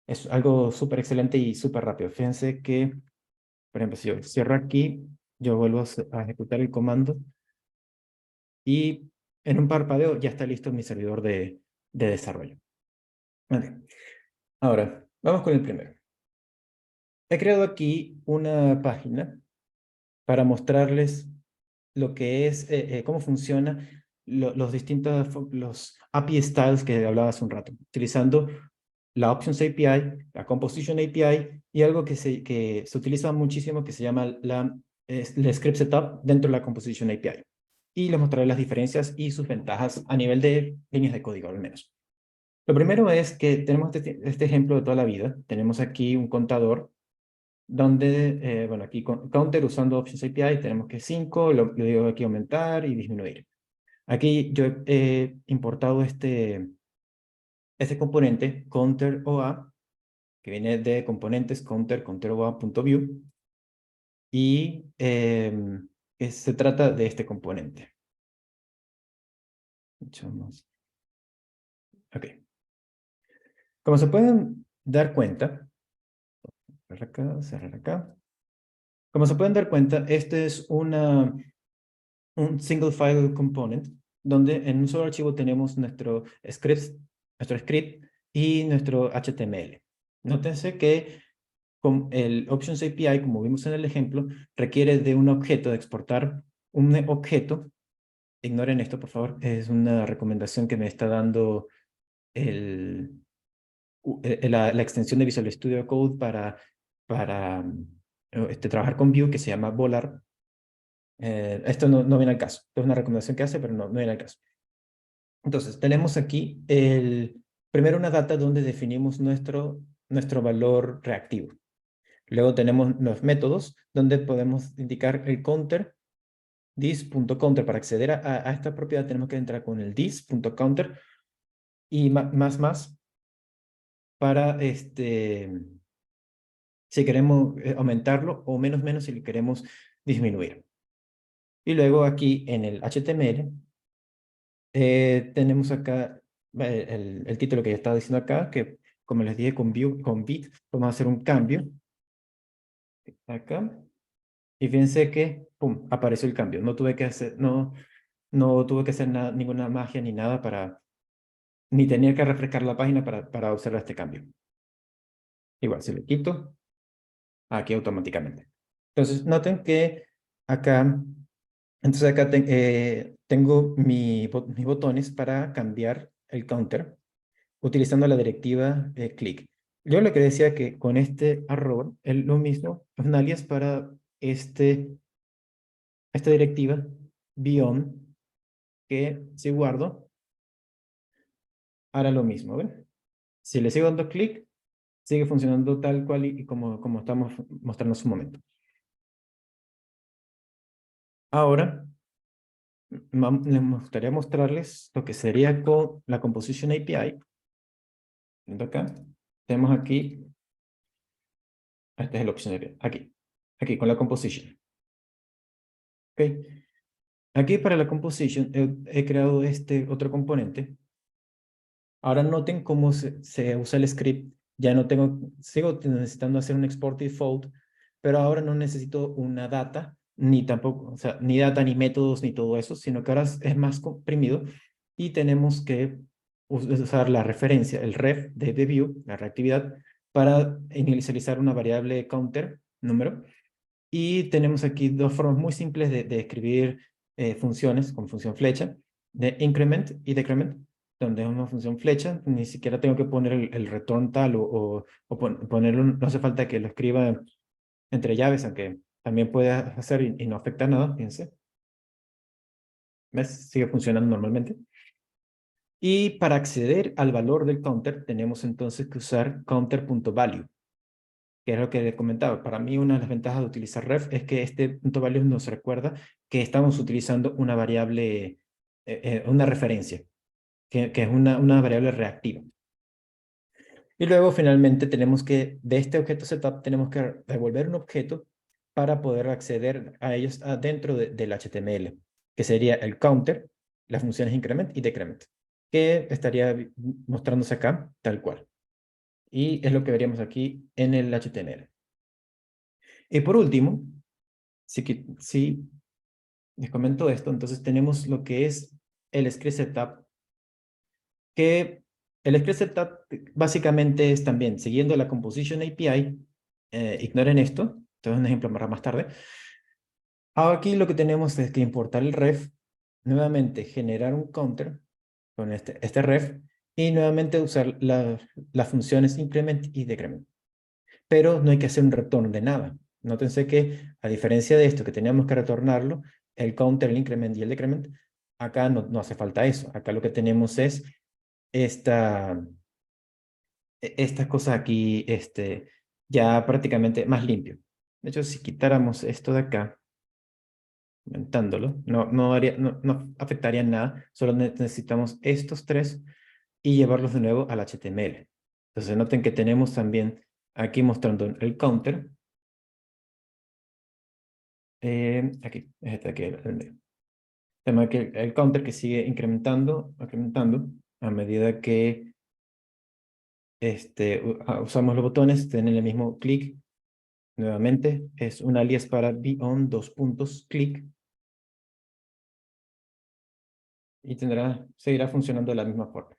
Es algo súper excelente y súper rápido. Fíjense que, por ejemplo, si yo cierro aquí, yo vuelvo a ejecutar el comando y en un parpadeo ya está listo mi servidor de desarrollo. Okay. Ahora, vamos con el primero. He creado aquí una página para mostrarles lo que es, cómo funciona los distintos los API styles que hablaba hace un rato, utilizando la Options API, la Composition API y algo que se utiliza muchísimo que se llama el Script Setup dentro de la Composition API. Y les mostraré las diferencias y sus ventajas a nivel de líneas de código, al menos. Lo primero es que tenemos este ejemplo de toda la vida. Tenemos aquí un contador donde, bueno, aquí counter usando Options API tenemos que 5, le digo aquí aumentar y disminuir. Aquí yo he importado este componente counter OA, que viene de componentes counter.oa.view, y se trata de este componente. Ok. Como se pueden dar cuenta, cerrar acá. Como se pueden dar cuenta, este es un single file component, donde en un solo archivo tenemos nuestro script y nuestro HTML. Nótense que con el Options API, como vimos en el ejemplo, requiere de un objeto, de exportar un objeto ignoren esto, por favor. Es una recomendación que me está dando la extensión de Visual Studio Code para trabajar con Vue, que se llama Volar. Esto no viene al caso. Es una recomendación que hace, pero no viene al caso. Entonces, tenemos aquí primero una data donde definimos nuestro valor reactivo. Luego tenemos los métodos donde podemos indicar el counter, this.counter. Para acceder a esta propiedad tenemos que entrar con el this.counter y más para si queremos aumentarlo, o menos si queremos disminuir. Y luego aquí en el HTML tenemos acá el título que ya estaba diciendo acá, que como les dije con bit, vamos a hacer un cambio acá. Y fíjense que, pum, apareció el cambio. No tuve que hacer, no tuve que hacer ninguna magia ni nada ni tenía que refrescar la página para observar este cambio. Igual, si le quito, aquí automáticamente. Entonces, noten que acá, tengo mis botones para cambiar el counter utilizando la directiva click. Yo lo que decía que con este arroba es lo mismo, es un alias para esta directiva beyond, que si guardo, hará lo mismo, ¿ven? Si le sigo dando clic, sigue funcionando tal cual y como estamos mostrando hace un momento. Ahora, les gustaría mostrarles lo que sería con la Composition API. Viendo acá, tenemos aquí, esta es la opción de aquí con la Composition. ¿Ok? Aquí para la Composition he creado este otro componente. Ahora noten cómo se usa el script. Ya no sigo necesitando hacer un export default, pero ahora no necesito una data, ni tampoco, o sea, ni data, ni métodos, ni todo eso, sino que ahora es más comprimido y tenemos que usar la referencia, el ref de view, la reactividad, para inicializar una variable counter, número. Y tenemos aquí dos formas muy simples de escribir funciones con función flecha, de increment y decrement, donde es una función flecha, ni siquiera tengo que poner el return tal o ponerlo, no hace falta que lo escriba entre llaves, aunque también puede hacer y no afecta nada, fíjense. ¿Ves? Sigue funcionando normalmente. Y para acceder al valor del counter, tenemos entonces que usar counter.value, que es lo que les comentaba. Para mí, una de las ventajas de utilizar ref es que este punto value nos recuerda que estamos utilizando una variable, una referencia, que es una variable reactiva. Y luego, finalmente, tenemos que, de este objeto setup, tenemos que devolver un objeto para poder acceder a ellos dentro del HTML, que sería el counter, las funciones increment y decrement, que estaría mostrándose acá, tal cual. Y es lo que veríamos aquí en el HTML. Y por último, si les comento esto, entonces tenemos lo que es el script setup, que el script setup básicamente es también siguiendo la Composition API, ignoren esto, esto es un ejemplo para más tarde. Aquí lo que tenemos es que importar el ref, nuevamente generar un counter con este ref, y nuevamente usar las funciones increment y decrement. Pero no hay que hacer un retorno de nada. Nótense que, a diferencia de esto, que teníamos que retornarlo, el counter, el increment y el decrement, acá no hace falta eso. Acá lo que tenemos es esta cosa aquí, ya prácticamente más limpio. De hecho, si quitáramos esto de acá, aumentándolo, no afectaría en nada. Solo necesitamos estos tres y llevarlos de nuevo al HTML. Entonces, noten que tenemos también aquí mostrando el counter. Aquí, aquí, el medio. Tenemos aquí el counter que sigue incrementando a medida que usamos los botones, tienen el mismo clic. Nuevamente, es un alias para beyond click. Y seguirá funcionando de la misma forma.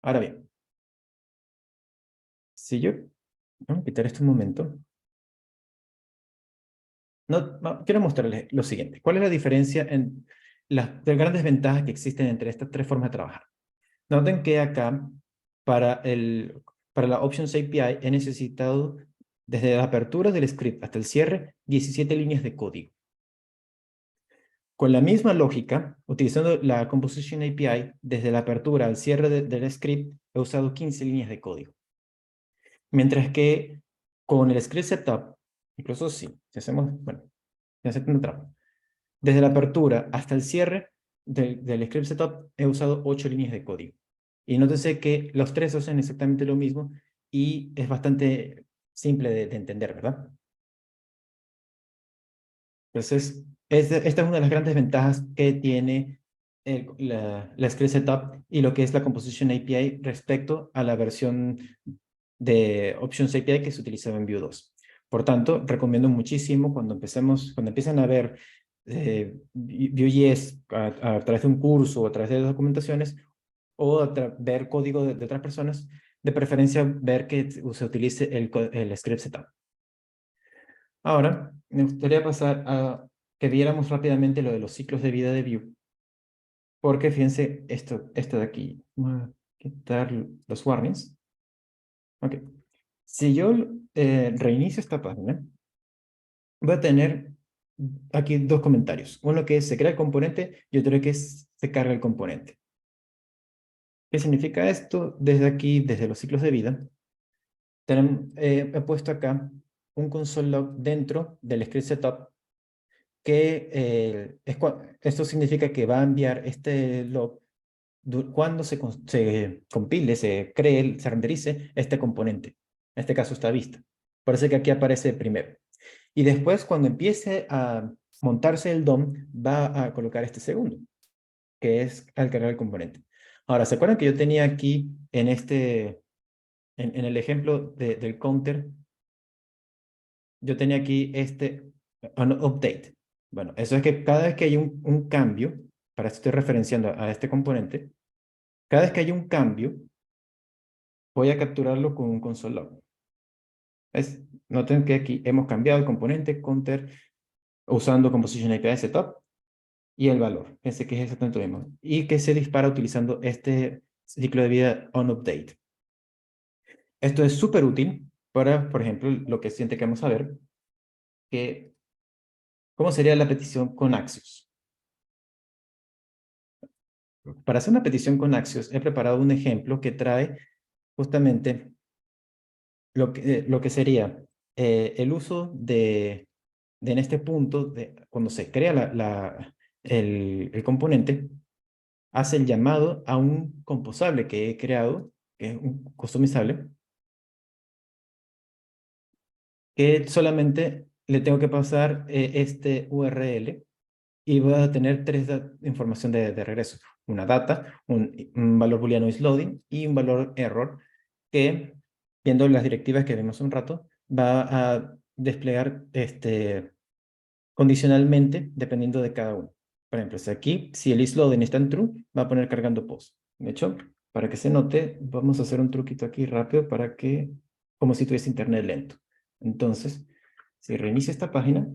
Ahora bien, si yo, vamos a quitar esto un momento. Quiero mostrarles lo siguiente. ¿Cuál es la diferencia las tres grandes ventajas que existen entre estas tres formas de trabajar. Noten que acá, para la Options API, he necesitado, desde la apertura del script hasta el cierre, 17 líneas de código. Con la misma lógica, utilizando la Composition API, desde la apertura al cierre del script, he usado 15 líneas de código. Mientras que con el script setup, incluso si hacemos, bueno, ya se trampa. Desde la apertura hasta el cierre del script setup, he usado 8 líneas de código. Y nótese que los tres hacen exactamente lo mismo y es bastante simple de entender, ¿verdad? Entonces, esta es una de las grandes ventajas que tiene la Script Setup y lo que es la Composition API respecto a la versión de Options API que se utilizaba en Vue 2. Por tanto, recomiendo muchísimo cuando empiezan a ver Vue.js a través de un curso o a través de documentaciones o ver código de otras personas, de preferencia ver que se utilice el Script Setup. Ahora, me gustaría pasar a que viéramos rápidamente lo de los ciclos de vida de Vue. Porque fíjense esto de aquí. Voy a quitar los warnings. Ok. Si yo reinicio esta página, voy a tener aquí dos comentarios. Uno que es se crea el componente y otro que es se carga el componente. ¿Qué significa esto? Desde aquí, desde los ciclos de vida, he puesto acá un console log dentro del script setup que esto significa que va a enviar este log cuando se compile, se cree, se renderice este componente. En este caso esta vista. Parece que aquí aparece primero. Y después, cuando empiece a montarse el DOM, va a colocar este segundo, que es al cargar el componente. Ahora, ¿se acuerdan que yo tenía aquí en en el ejemplo del counter, yo tenía aquí un update? Bueno, eso es que cada vez que hay un cambio, para esto estoy referenciando a este componente, cada vez que hay un cambio, voy a capturarlo con un console log. Noten que aquí hemos cambiado el componente counter usando Composition API Setup y el valor, ese que es exactamente lo mismo, y que se dispara utilizando este ciclo de vida onUpdate. Esto es súper útil para, por ejemplo, lo que siente que vamos a ver, que ¿cómo sería la petición con Axios? Para hacer una petición con Axios, he preparado un ejemplo que trae justamente lo que sería el uso en este punto, cuando se crea el componente, hace el llamado a un composable que he creado, que es un customizable, que solamente le tengo que pasar este URL y voy a tener tres información de regreso. Una data, un valor booleano isLoading y un valor error que, viendo las directivas que vimos un rato, va a desplegar condicionalmente dependiendo de cada uno. Por ejemplo, si el isLoading está en true, va a poner cargando post. De hecho, para que se note, vamos a hacer un truquito aquí rápido como si tuviese internet lento. Entonces, si reinicio esta página,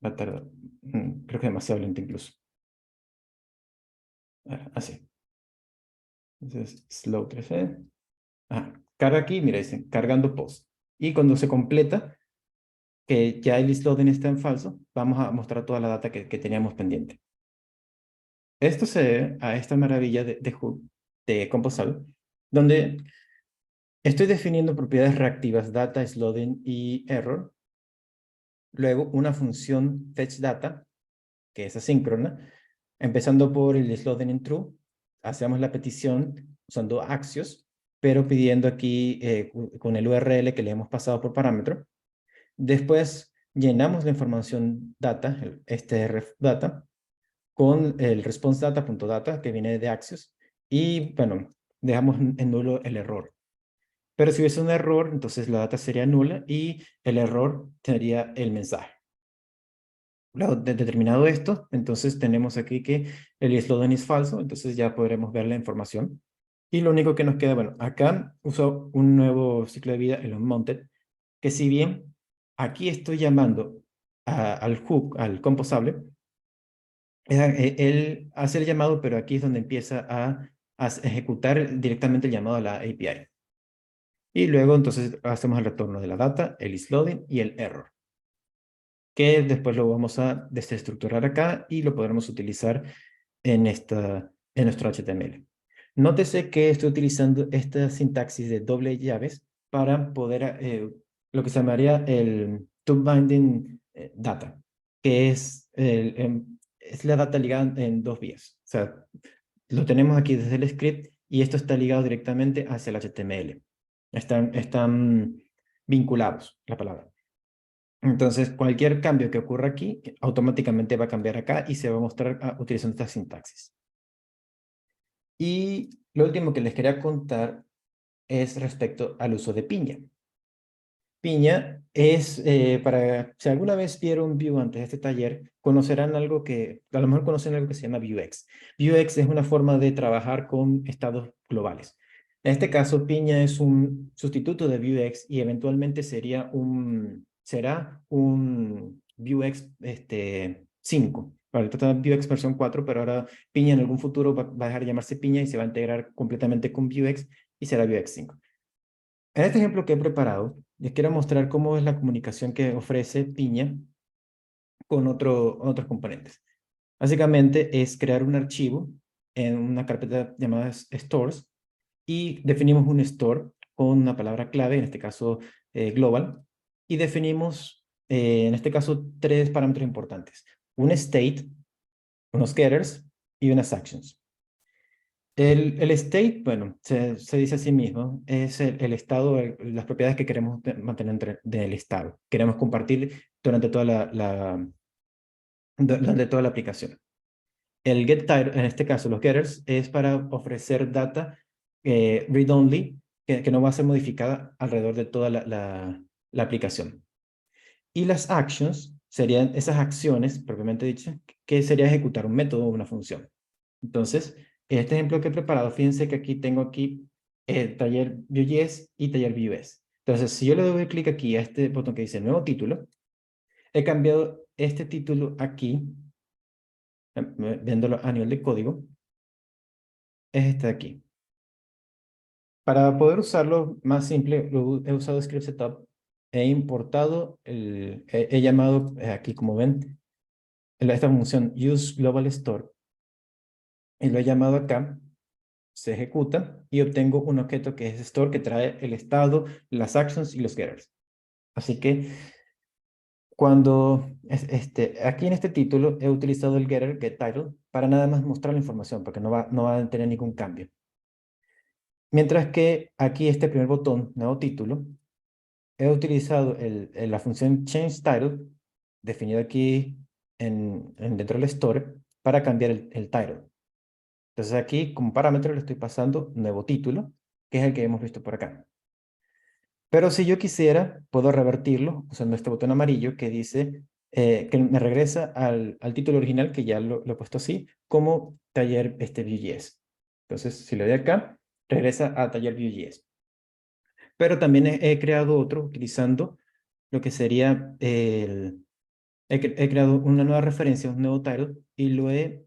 va a tardar, creo que demasiado lento incluso. Así. Entonces, slow 3C. Carga aquí, mira, dice, cargando post. Y cuando se completa, que ya el isLoading está en falso, vamos a mostrar toda la data que teníamos pendiente. Esto se debe a esta maravilla de Composable, donde estoy definiendo propiedades reactivas, data, isLoading y error. Luego, una función fetchData, que es asíncrona, empezando por el isLoading en true, hacemos la petición usando Axios, pero pidiendo aquí con el URL que le hemos pasado por parámetro. Después llenamos la información data, ref data, con el response data.data que viene de Axios y, bueno, dejamos en nulo el error. Pero si hubiese un error, entonces la data sería nula y el error sería el mensaje. Luego de determinado esto, entonces tenemos aquí que el isLoading es falso, entonces ya podremos ver la información. Y lo único que nos queda, bueno, acá uso un nuevo ciclo de vida, el onMounted, que si bien aquí estoy llamando al hook, al composable. Él hace el llamado, pero aquí es donde empieza a ejecutar directamente el llamado a la API. Y luego entonces hacemos el retorno de la data, el isLoading y el error, que después lo vamos a desestructurar acá y lo podremos utilizar en nuestro HTML. Nótese que estoy utilizando esta sintaxis de doble llaves para poder, lo que se llamaría el two-binding data, que es la data ligada en dos vías. O sea, lo tenemos aquí desde el script y esto está ligado directamente hacia el HTML. Están vinculados, la palabra. Entonces, cualquier cambio que ocurra aquí, automáticamente va a cambiar acá y se va a mostrar utilizando esta sintaxis. Y lo último que les quería contar es respecto al uso de piña. Piña es, si alguna vez vieron Vue antes de este taller, conocerán algo que, a lo mejor conocen algo que se llama Vuex. Vuex es una forma de trabajar con estados globales. En este caso, Piña es un sustituto de Vuex y eventualmente será un Vuex 5. Ahorita está Vuex versión 4, pero ahora Piña en algún futuro va a dejar de llamarse Piña y se va a integrar completamente con Vuex y será Vuex 5. En este ejemplo que he preparado, les quiero mostrar cómo es la comunicación que ofrece Piña con otros componentes. Básicamente es crear un archivo en una carpeta llamada stores y definimos un store con una palabra clave, en este caso global, y definimos, en este caso, tres parámetros importantes. Un state, unos getters y unas actions. El state, bueno, se dice a sí mismo, es el estado, las propiedades que queremos mantener del estado. Queremos compartir durante durante toda la aplicación. El getType, en este caso los getters, es para ofrecer data read-only que no va a ser modificada alrededor de toda la aplicación. Y las actions serían esas acciones, propiamente dichas, que sería ejecutar un método o una función. Entonces, en este ejemplo que he preparado, fíjense que tengo aquí taller Vue.js y taller Vue.js. Entonces, si yo le doy clic aquí a este botón que dice nuevo título, he cambiado este título aquí, viéndolo a nivel de código, es este de aquí. Para poder usarlo más simple, he usado script setup, he importado, he llamado aquí, como ven, esta función use global store, y lo he llamado acá, se ejecuta y obtengo un objeto que es store que trae el estado, las actions y los getters. Así que aquí en este título he utilizado el getter getTitle para nada más mostrar la información porque no va a tener ningún cambio. Mientras que aquí este primer botón, nuevo título, he utilizado la función changeTitle definida aquí dentro del store para cambiar el title. Entonces aquí como parámetro le estoy pasando nuevo título, que es el que hemos visto por acá. Pero si yo quisiera, puedo revertirlo usando este botón amarillo que dice que me regresa al título original, que ya lo he puesto así, como taller Vue.js. Entonces, si le doy acá, regresa a taller Vue.js. Pero también he creado otro utilizando lo que sería he creado una nueva referencia, un nuevo title, y lo he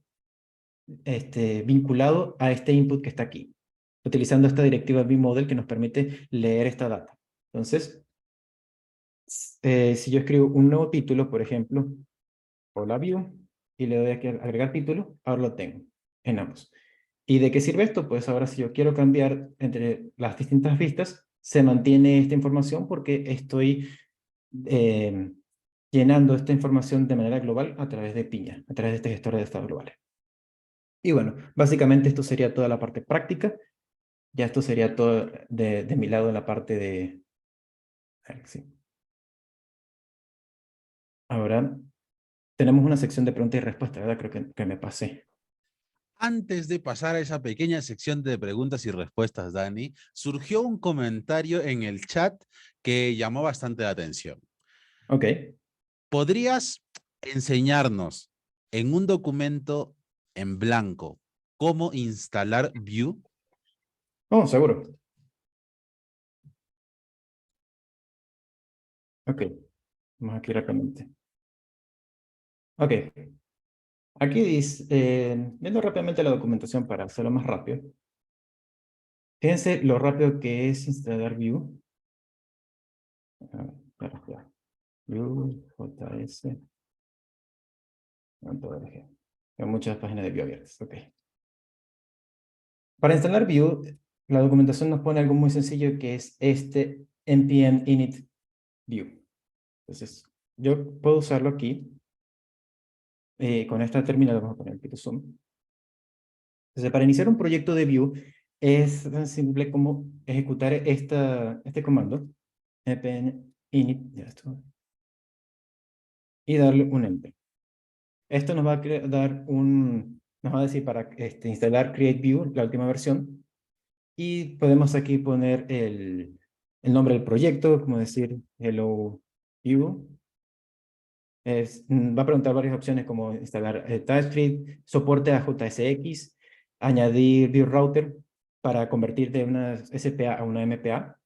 vinculado a este input que está aquí, utilizando esta directiva vModel que nos permite leer esta data. Entonces, si yo escribo un nuevo título, por ejemplo, hola Vue, y le doy aquí a agregar título, ahora lo tengo en ambos. ¿Y de qué sirve esto? Pues ahora si yo quiero cambiar entre las distintas vistas, se mantiene esta información porque estoy eh, llenando esta información de manera global a través de Piña, a través de este gestor de estados globales. Y bueno, básicamente esto sería toda la parte práctica. Ya esto sería todo de mi lado en la parte de... Sí. Ahora tenemos una sección de preguntas y respuestas, ¿verdad? Creo que me pasé. Antes de pasar a esa pequeña sección de preguntas y respuestas, Dani, surgió un comentario en el chat que llamó bastante la atención. Ok. ¿Podrías enseñarnos en un documento en blanco cómo instalar Vue? Oh, seguro. Ok. Vamos aquí rápidamente. Ok. Aquí dice, viendo rápidamente la documentación para hacerlo más rápido. Fíjense lo rápido que es instalar Vue. Claro. Vue, JS. .org. Hay muchas páginas de Vue abiertas. Ok. Para instalar Vue, la documentación nos pone algo muy sencillo que es este npm init Vue. Entonces, yo puedo usarlo aquí. Con esta terminal vamos a poner el zoom. Entonces, para iniciar un proyecto de Vue, es tan simple como ejecutar este comando, npm init, ya esto, y darle un enter. Esto nos va a nos va a decir para instalar Create Vue, la última versión, y podemos aquí poner el nombre del proyecto, como decir Hello Vue. Va a preguntar varias opciones como instalar TypeScript, soporte a JSX, añadir Vue Router para convertir de una SPA a una MPA.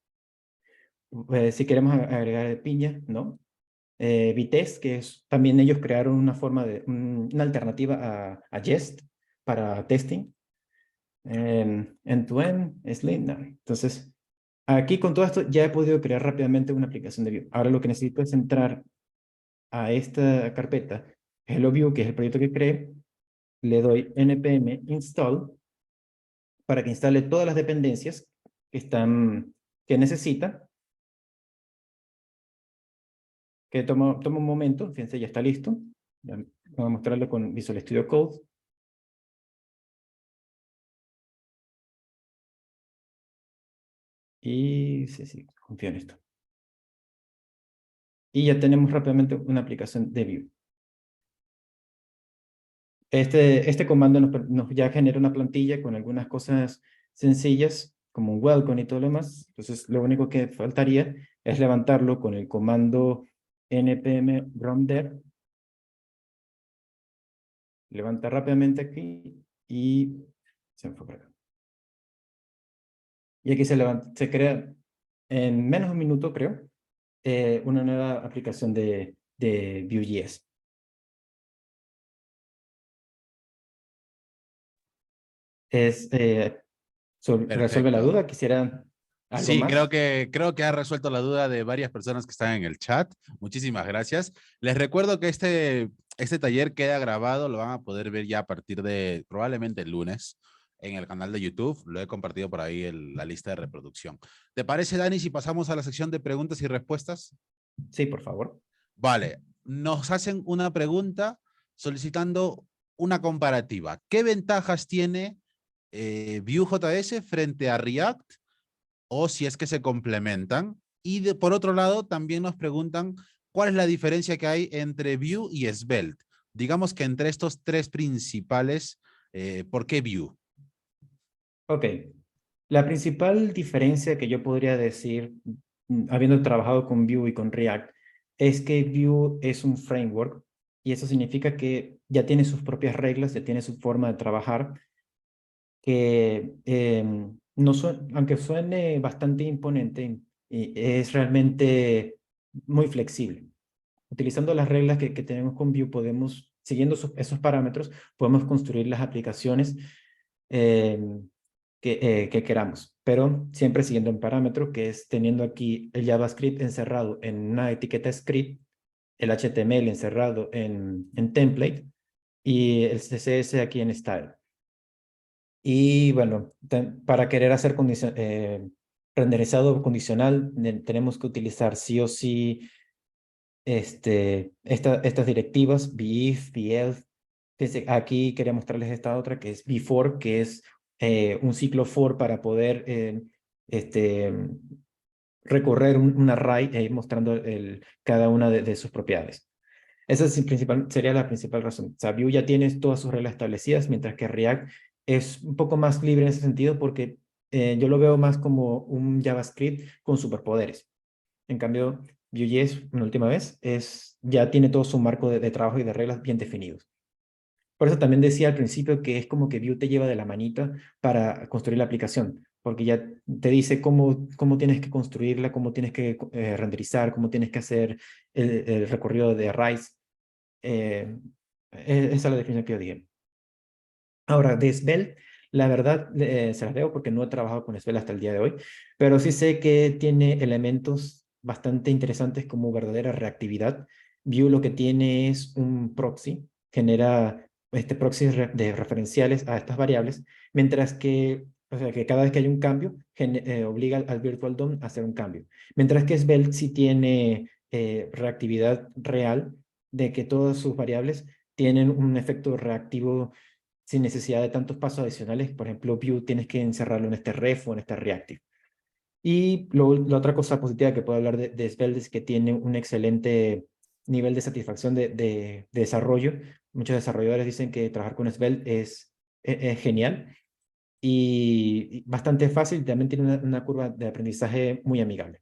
Si queremos agregar piña, ¿no? Vitess, que es, también ellos crearon una forma una alternativa a Jest para testing. End-to-end, Slim, no. Entonces, aquí con todo esto ya he podido crear rápidamente una aplicación de Vue. Ahora lo que necesito es entrar a esta carpeta, Hello Vue, que es el proyecto que creé, le doy npm install para que instale todas las dependencias que necesita, que toma un momento, fíjense, ya está listo. Voy a mostrarlo con Visual Studio Code. Y sí, confío en esto. Y ya tenemos rápidamente una aplicación de Vue. Este comando nos ya genera una plantilla con algunas cosas sencillas, como un welcome y todo lo demás. Entonces, lo único que faltaría es levantarlo con el comando npm run dev. Levanta rápidamente aquí y se enfoca acá. Y aquí se crea en menos de un minuto, creo, una nueva aplicación de Vue.js. ¿Resuelve la Perfecto. duda? ¿Quisieran algo Sí, más? creo que ha resuelto la duda de varias personas que están en el chat. Muchísimas gracias. Les recuerdo que este taller queda grabado, lo van a poder ver ya a partir de probablemente el lunes en el canal de YouTube. Lo he compartido por ahí en la lista de reproducción. ¿Te parece, Dani, si pasamos a la sección de preguntas y respuestas? Sí, por favor. Vale, nos hacen una pregunta solicitando una comparativa. ¿Qué ventajas tiene Vue.js frente a React? O si es que se complementan. Y por otro lado, también nos preguntan cuál es la diferencia que hay entre Vue y Svelte. Digamos que entre estos tres principales, ¿por qué Vue? Ok. La principal diferencia que yo podría decir, habiendo trabajado con Vue y con React, es que Vue es un framework y eso significa que ya tiene sus propias reglas, ya tiene su forma de trabajar, que no aunque suene bastante imponente, es realmente muy flexible. Utilizando las reglas que tenemos con Vue, siguiendo esos parámetros, podemos construir las aplicaciones eh, que queramos, pero siempre siguiendo un parámetro que es teniendo aquí el JavaScript encerrado en una etiqueta script, el HTML encerrado en template y el CSS aquí en style. Y bueno, para querer hacer renderizado condicional, tenemos que utilizar sí o sí estas directivas, beif, beelf. Fíjense, aquí quería mostrarles esta otra que es before, que es un ciclo for para poder este, recorrer un array e ir mostrando cada una de sus propiedades. Esa sería la principal razón. O sea, Vue ya tiene todas sus reglas establecidas, mientras que React es un poco más libre en ese sentido porque yo lo veo más como un JavaScript con superpoderes. En cambio, Vue.js, una última vez, ya tiene todo su marco de trabajo y de reglas bien definidos. Por eso también decía al principio que es como que Vue te lleva de la manita para construir la aplicación, porque ya te dice cómo tienes que construirla, cómo tienes que renderizar, cómo tienes que hacer el recorrido de arrays. Eh, Esa es la definición que yo dije. Ahora, de Svelte, la verdad, se las debo porque no he trabajado con Svelte hasta el día de hoy, pero sí sé que tiene elementos bastante interesantes como verdadera reactividad. Vue lo que tiene es un proxy, genera proxies de referenciales a estas variables, mientras que, o sea, que cada vez que hay un cambio, obliga al Virtual DOM a hacer un cambio. Mientras que Svelte sí tiene reactividad real de que todas sus variables tienen un efecto reactivo sin necesidad de tantos pasos adicionales. Por ejemplo, Vue tienes que encerrarlo en este ref o en este reactive. Y la otra cosa positiva que puedo hablar de Svelte es que tiene un excelente nivel de satisfacción de desarrollo. Muchos desarrolladores dicen que trabajar con Svelte es genial y bastante fácil. También tiene una curva de aprendizaje muy amigable.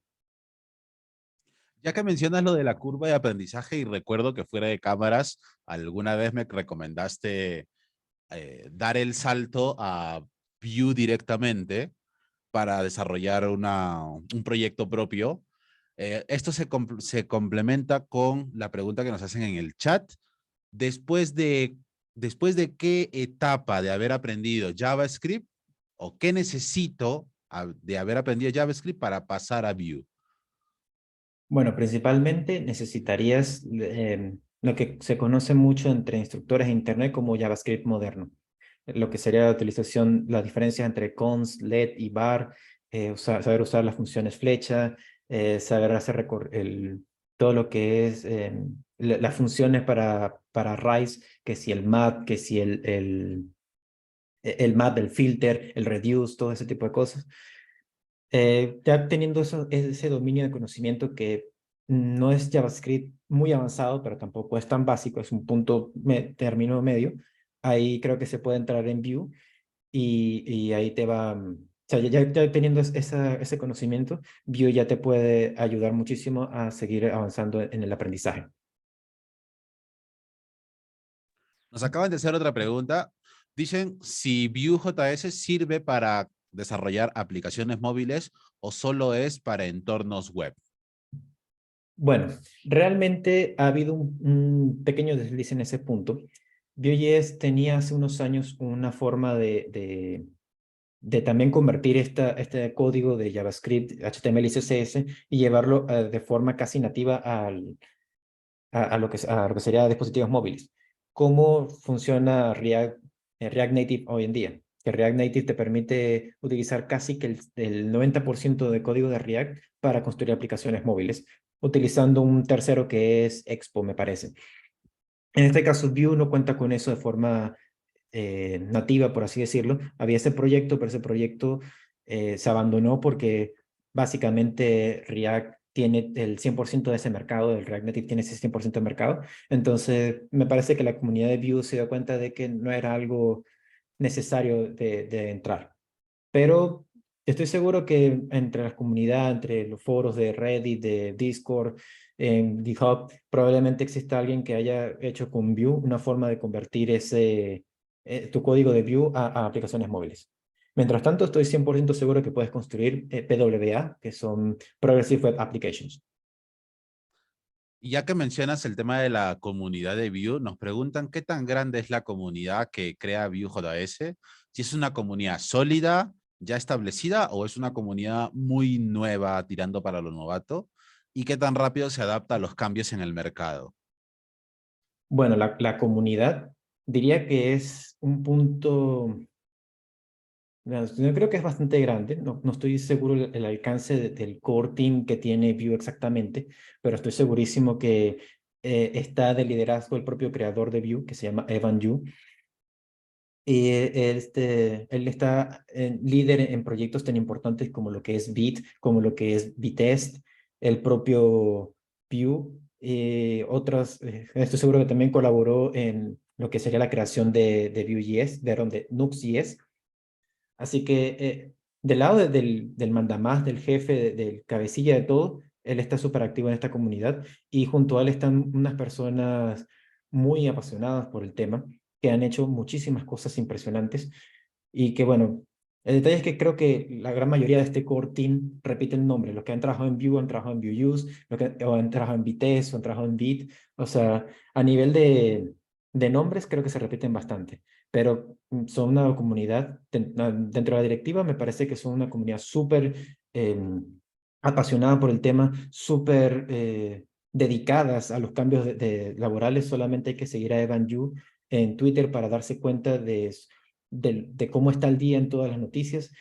Ya que mencionas lo de la curva de aprendizaje y recuerdo que fuera de cámaras, alguna vez me recomendaste dar el salto a Vue directamente para desarrollar un proyecto propio. Esto se complementa con la pregunta que nos hacen en el chat. Después de, después de qué etapa de haber aprendido JavaScript o qué necesito de haber aprendido JavaScript para pasar a Vue. Bueno, principalmente necesitarías lo que se conoce mucho entre instructores de Internet como JavaScript moderno. Lo que sería la utilización, la diferencia entre cons, let y bar, saber usar las funciones flecha, saber hacer todo lo que es las funciones para arrays, que si el mat, que si el mat, el filter, el reduce, todo ese tipo de cosas. Ya teniendo ese dominio de conocimiento que no es JavaScript muy avanzado, pero tampoco es tan básico, es un punto término medio, ahí creo que se puede entrar en Vue y ahí te va, o sea, ya teniendo ese conocimiento, Vue ya te puede ayudar muchísimo a seguir avanzando en el aprendizaje. Nos acaban de hacer otra pregunta. Dicen si Vue.js sirve para desarrollar aplicaciones móviles o solo es para entornos web. Bueno, realmente ha habido un pequeño desliz en ese punto. Vue.js tenía hace unos años una forma de también convertir este código de JavaScript, HTML y CSS y llevarlo de forma casi nativa a lo que sería dispositivos móviles. ¿Cómo funciona React Native hoy en día? Que React Native te permite utilizar casi que el 90% de código de React para construir aplicaciones móviles, utilizando un tercero que es Expo, me parece. En este caso, Vue no cuenta con eso de forma nativa, por así decirlo. Había ese proyecto, pero ese proyecto se abandonó porque básicamente React tiene el 100% de ese mercado, el React Native tiene ese 100% de mercado. Entonces, me parece que la comunidad de Vue se dio cuenta de que no era algo necesario de entrar. Pero estoy seguro que entre la comunidad, entre los foros de Reddit, de Discord, en GitHub, probablemente exista alguien que haya hecho con Vue una forma de convertir tu código de Vue a aplicaciones móviles. Mientras tanto, estoy 100% seguro que puedes construir PWA, que son Progressive Web Applications. Y ya que mencionas el tema de la comunidad de Vue, nos preguntan qué tan grande es la comunidad que crea Vue.js, si es una comunidad sólida, ya establecida, o es una comunidad muy nueva tirando para lo novato, y qué tan rápido se adapta a los cambios en el mercado. Bueno, la comunidad diría que es un punto. Yo creo que es bastante grande, no estoy seguro el alcance del core team que tiene Vue exactamente, pero estoy segurísimo que está de liderazgo el propio creador de Vue, que se llama Evan You, y él está líder en proyectos tan importantes como lo que es Vite, como lo que es Vitest, el propio Vue, estoy seguro que también colaboró en lo que sería la creación de Vue.js, de Nuxt.js. Así que del lado del mandamás, del jefe, del cabecilla de todo, él está súper activo en esta comunidad y junto a él están unas personas muy apasionadas por el tema, que han hecho muchísimas cosas impresionantes y que, bueno, el detalle es que creo que la gran mayoría de este core team repite el nombre. Los que han trabajado en Vue han trabajado en Vue.js, los que o han trabajado en Vitess o han trabajado en Vite. O sea, a nivel de nombres creo que se repiten bastante, pero son una comunidad, dentro de la directiva me parece que son una comunidad súper apasionada por el tema, súper dedicadas a los cambios laborales. Solamente hay que seguir a Evan You en Twitter para darse cuenta de cómo está el día en todas las noticias.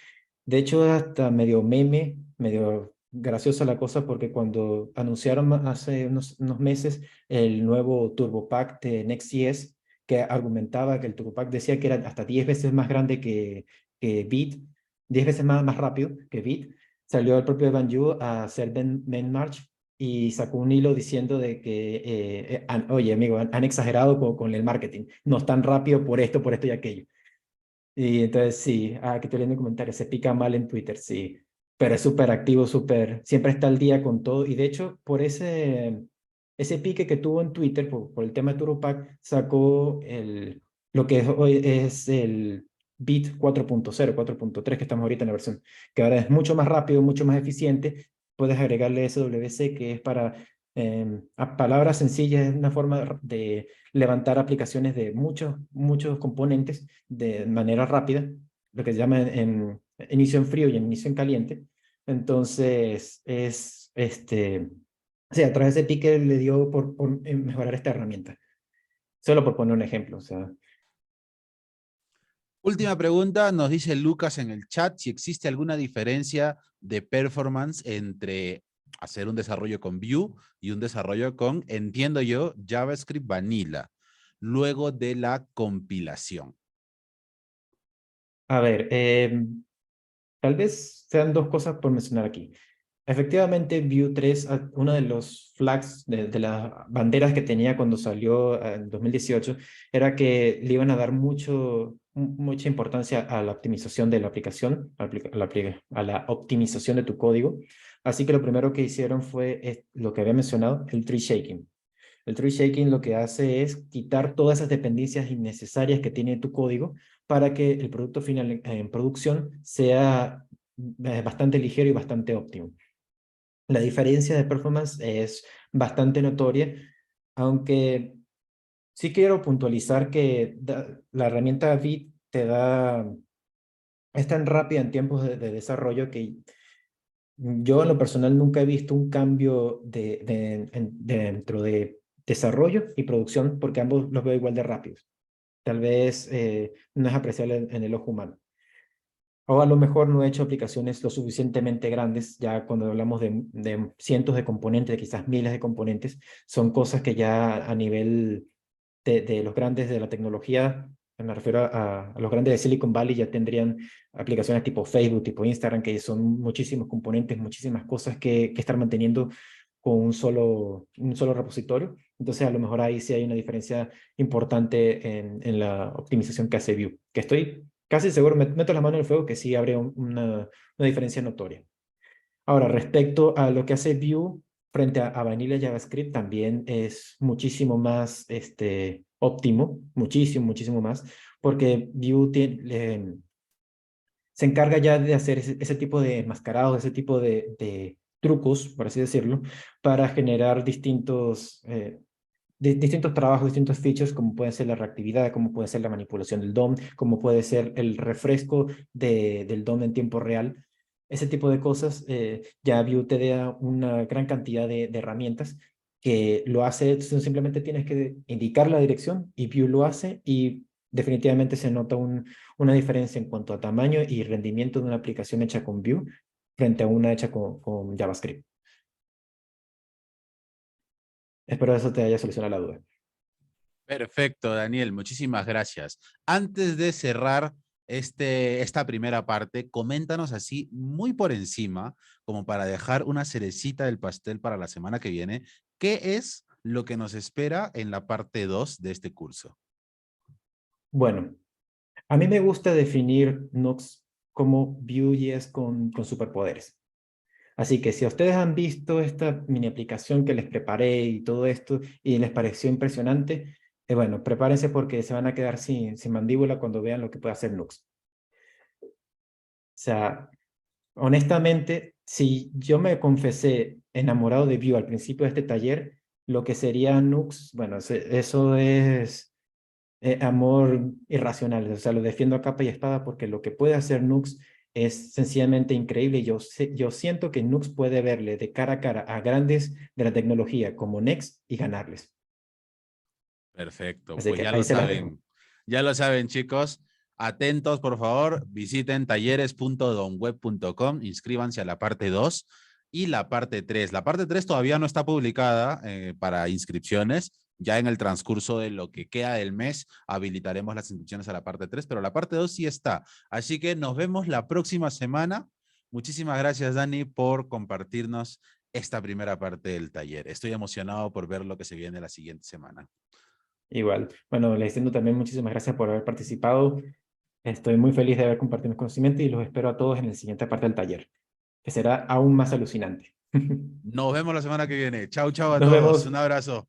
De hecho, hasta medio meme, medio graciosa la cosa, porque cuando anunciaron hace unos meses el nuevo Turbo Pack de Next.js, que argumentaba que el Turbo Pack decía que era hasta 10 veces más grande que Bit, 10 veces más rápido que Bit, salió el propio Evan You a hacer benchmark y sacó un hilo diciendo de que, oye, amigo, han exagerado con el marketing, no es tan rápido por esto y aquello. Y entonces sí, que estoy leyendo comentarios, se pica mal en Twitter, sí, pero es súper activo, siempre está al día con todo. Y de hecho, por ese pique que tuvo en Twitter, por el tema de Turopac, sacó lo que hoy es el Bit 4.0, 4.3, que estamos ahorita en la versión, que ahora es mucho más rápido, mucho más eficiente. Puedes agregarle SWC, que es para, a palabras sencillas, es una forma de levantar aplicaciones de muchos componentes de manera rápida, lo que se llama en inicio en frío y en inicio en caliente. Entonces, o sea, a través de pique le dio por mejorar esta herramienta. Solo por poner un ejemplo, o sea. Última pregunta, nos dice Lucas en el chat si existe alguna diferencia de performance entre hacer un desarrollo con Vue y un desarrollo con, entiendo yo, JavaScript Vanilla, luego de la compilación. A ver, tal vez sean dos cosas por mencionar aquí. Efectivamente, Vue 3, uno de los flags, de las banderas que tenía cuando salió en 2018, era que le iban a dar mucha importancia a la optimización de la aplicación, a la optimización de tu código. Así que lo primero que hicieron fue lo que había mencionado, el tree shaking. El tree shaking lo que hace es quitar todas esas dependencias innecesarias que tiene tu código para que el producto final en producción sea bastante ligero y bastante óptimo. La diferencia de performance es bastante notoria, aunque sí quiero puntualizar que la herramienta Vite es tan rápida en tiempos de desarrollo que yo en lo personal nunca he visto un cambio dentro de desarrollo y producción, porque ambos los veo igual de rápidos. Tal vez no es apreciable en el ojo humano. O a lo mejor no he hecho aplicaciones lo suficientemente grandes, ya cuando hablamos de cientos de componentes, de quizás miles de componentes, son cosas que ya a nivel de los grandes de la tecnología, me refiero a los grandes de Silicon Valley, ya tendrían aplicaciones tipo Facebook, tipo Instagram, que son muchísimos componentes, muchísimas cosas que estar manteniendo con un solo repositorio. Entonces a lo mejor ahí sí hay una diferencia importante en la optimización que hace Vue, que estoy casi seguro, meto la mano en el fuego, que sí habría una diferencia notoria. Ahora, respecto a lo que hace Vue frente a Vanilla JavaScript, también es muchísimo más óptimo, muchísimo más, porque Vue se encarga ya de hacer ese tipo de enmascarados, ese tipo de trucos, por así decirlo, para generar distintos trabajos, distintos features, como puede ser la reactividad, como puede ser la manipulación del DOM, como puede ser el refresco del DOM en tiempo real. Ese tipo de cosas, ya Vue te da una gran cantidad de herramientas que lo hace. Simplemente tienes que indicar la dirección y Vue lo hace, y definitivamente se nota una diferencia en cuanto a tamaño y rendimiento de una aplicación hecha con Vue frente a una hecha con JavaScript. Espero eso te haya solucionado la duda. Perfecto, Daniel, muchísimas gracias. Antes de cerrar esta primera parte, coméntanos así muy por encima, como para dejar una cerecita del pastel para la semana que viene, ¿qué es lo que nos espera en la parte 2 de este curso? Bueno, a mí me gusta definir Nux como Vue.js con superpoderes. Así que si ustedes han visto esta mini aplicación que les preparé y todo esto y les pareció impresionante, bueno, prepárense porque se van a quedar sin mandíbula cuando vean lo que puede hacer Nux. O sea, honestamente, si yo me confesé enamorado de Vue al principio de este taller, lo que sería Nux, bueno, eso es amor irracional. O sea, lo defiendo a capa y espada porque lo que puede hacer Nux es sencillamente increíble. Yo siento que Nux puede verle de cara a cara a grandes de la tecnología como Next y ganarles. Perfecto, Así pues que ahí se las dejo. ya lo saben chicos. Atentos, por favor, visiten talleres.donweb.com, inscríbanse a la parte 2 y la parte 3. La parte 3 todavía no está publicada para inscripciones. Ya en el transcurso de lo que queda del mes habilitaremos las inscripciones a la parte 3, pero la parte 2 sí está. Así que nos vemos la próxima semana. Muchísimas gracias, Dani, por compartirnos esta primera parte del taller. Estoy emocionado por ver lo que se viene la siguiente semana. Igual. Bueno, les extiendo también muchísimas gracias por haber participado. Estoy muy feliz de haber compartido mis conocimientos y los espero a todos en la siguiente parte del taller, que será aún más alucinante. Nos vemos la semana que viene. Chau, chau a Nos todos. vemos. Un abrazo.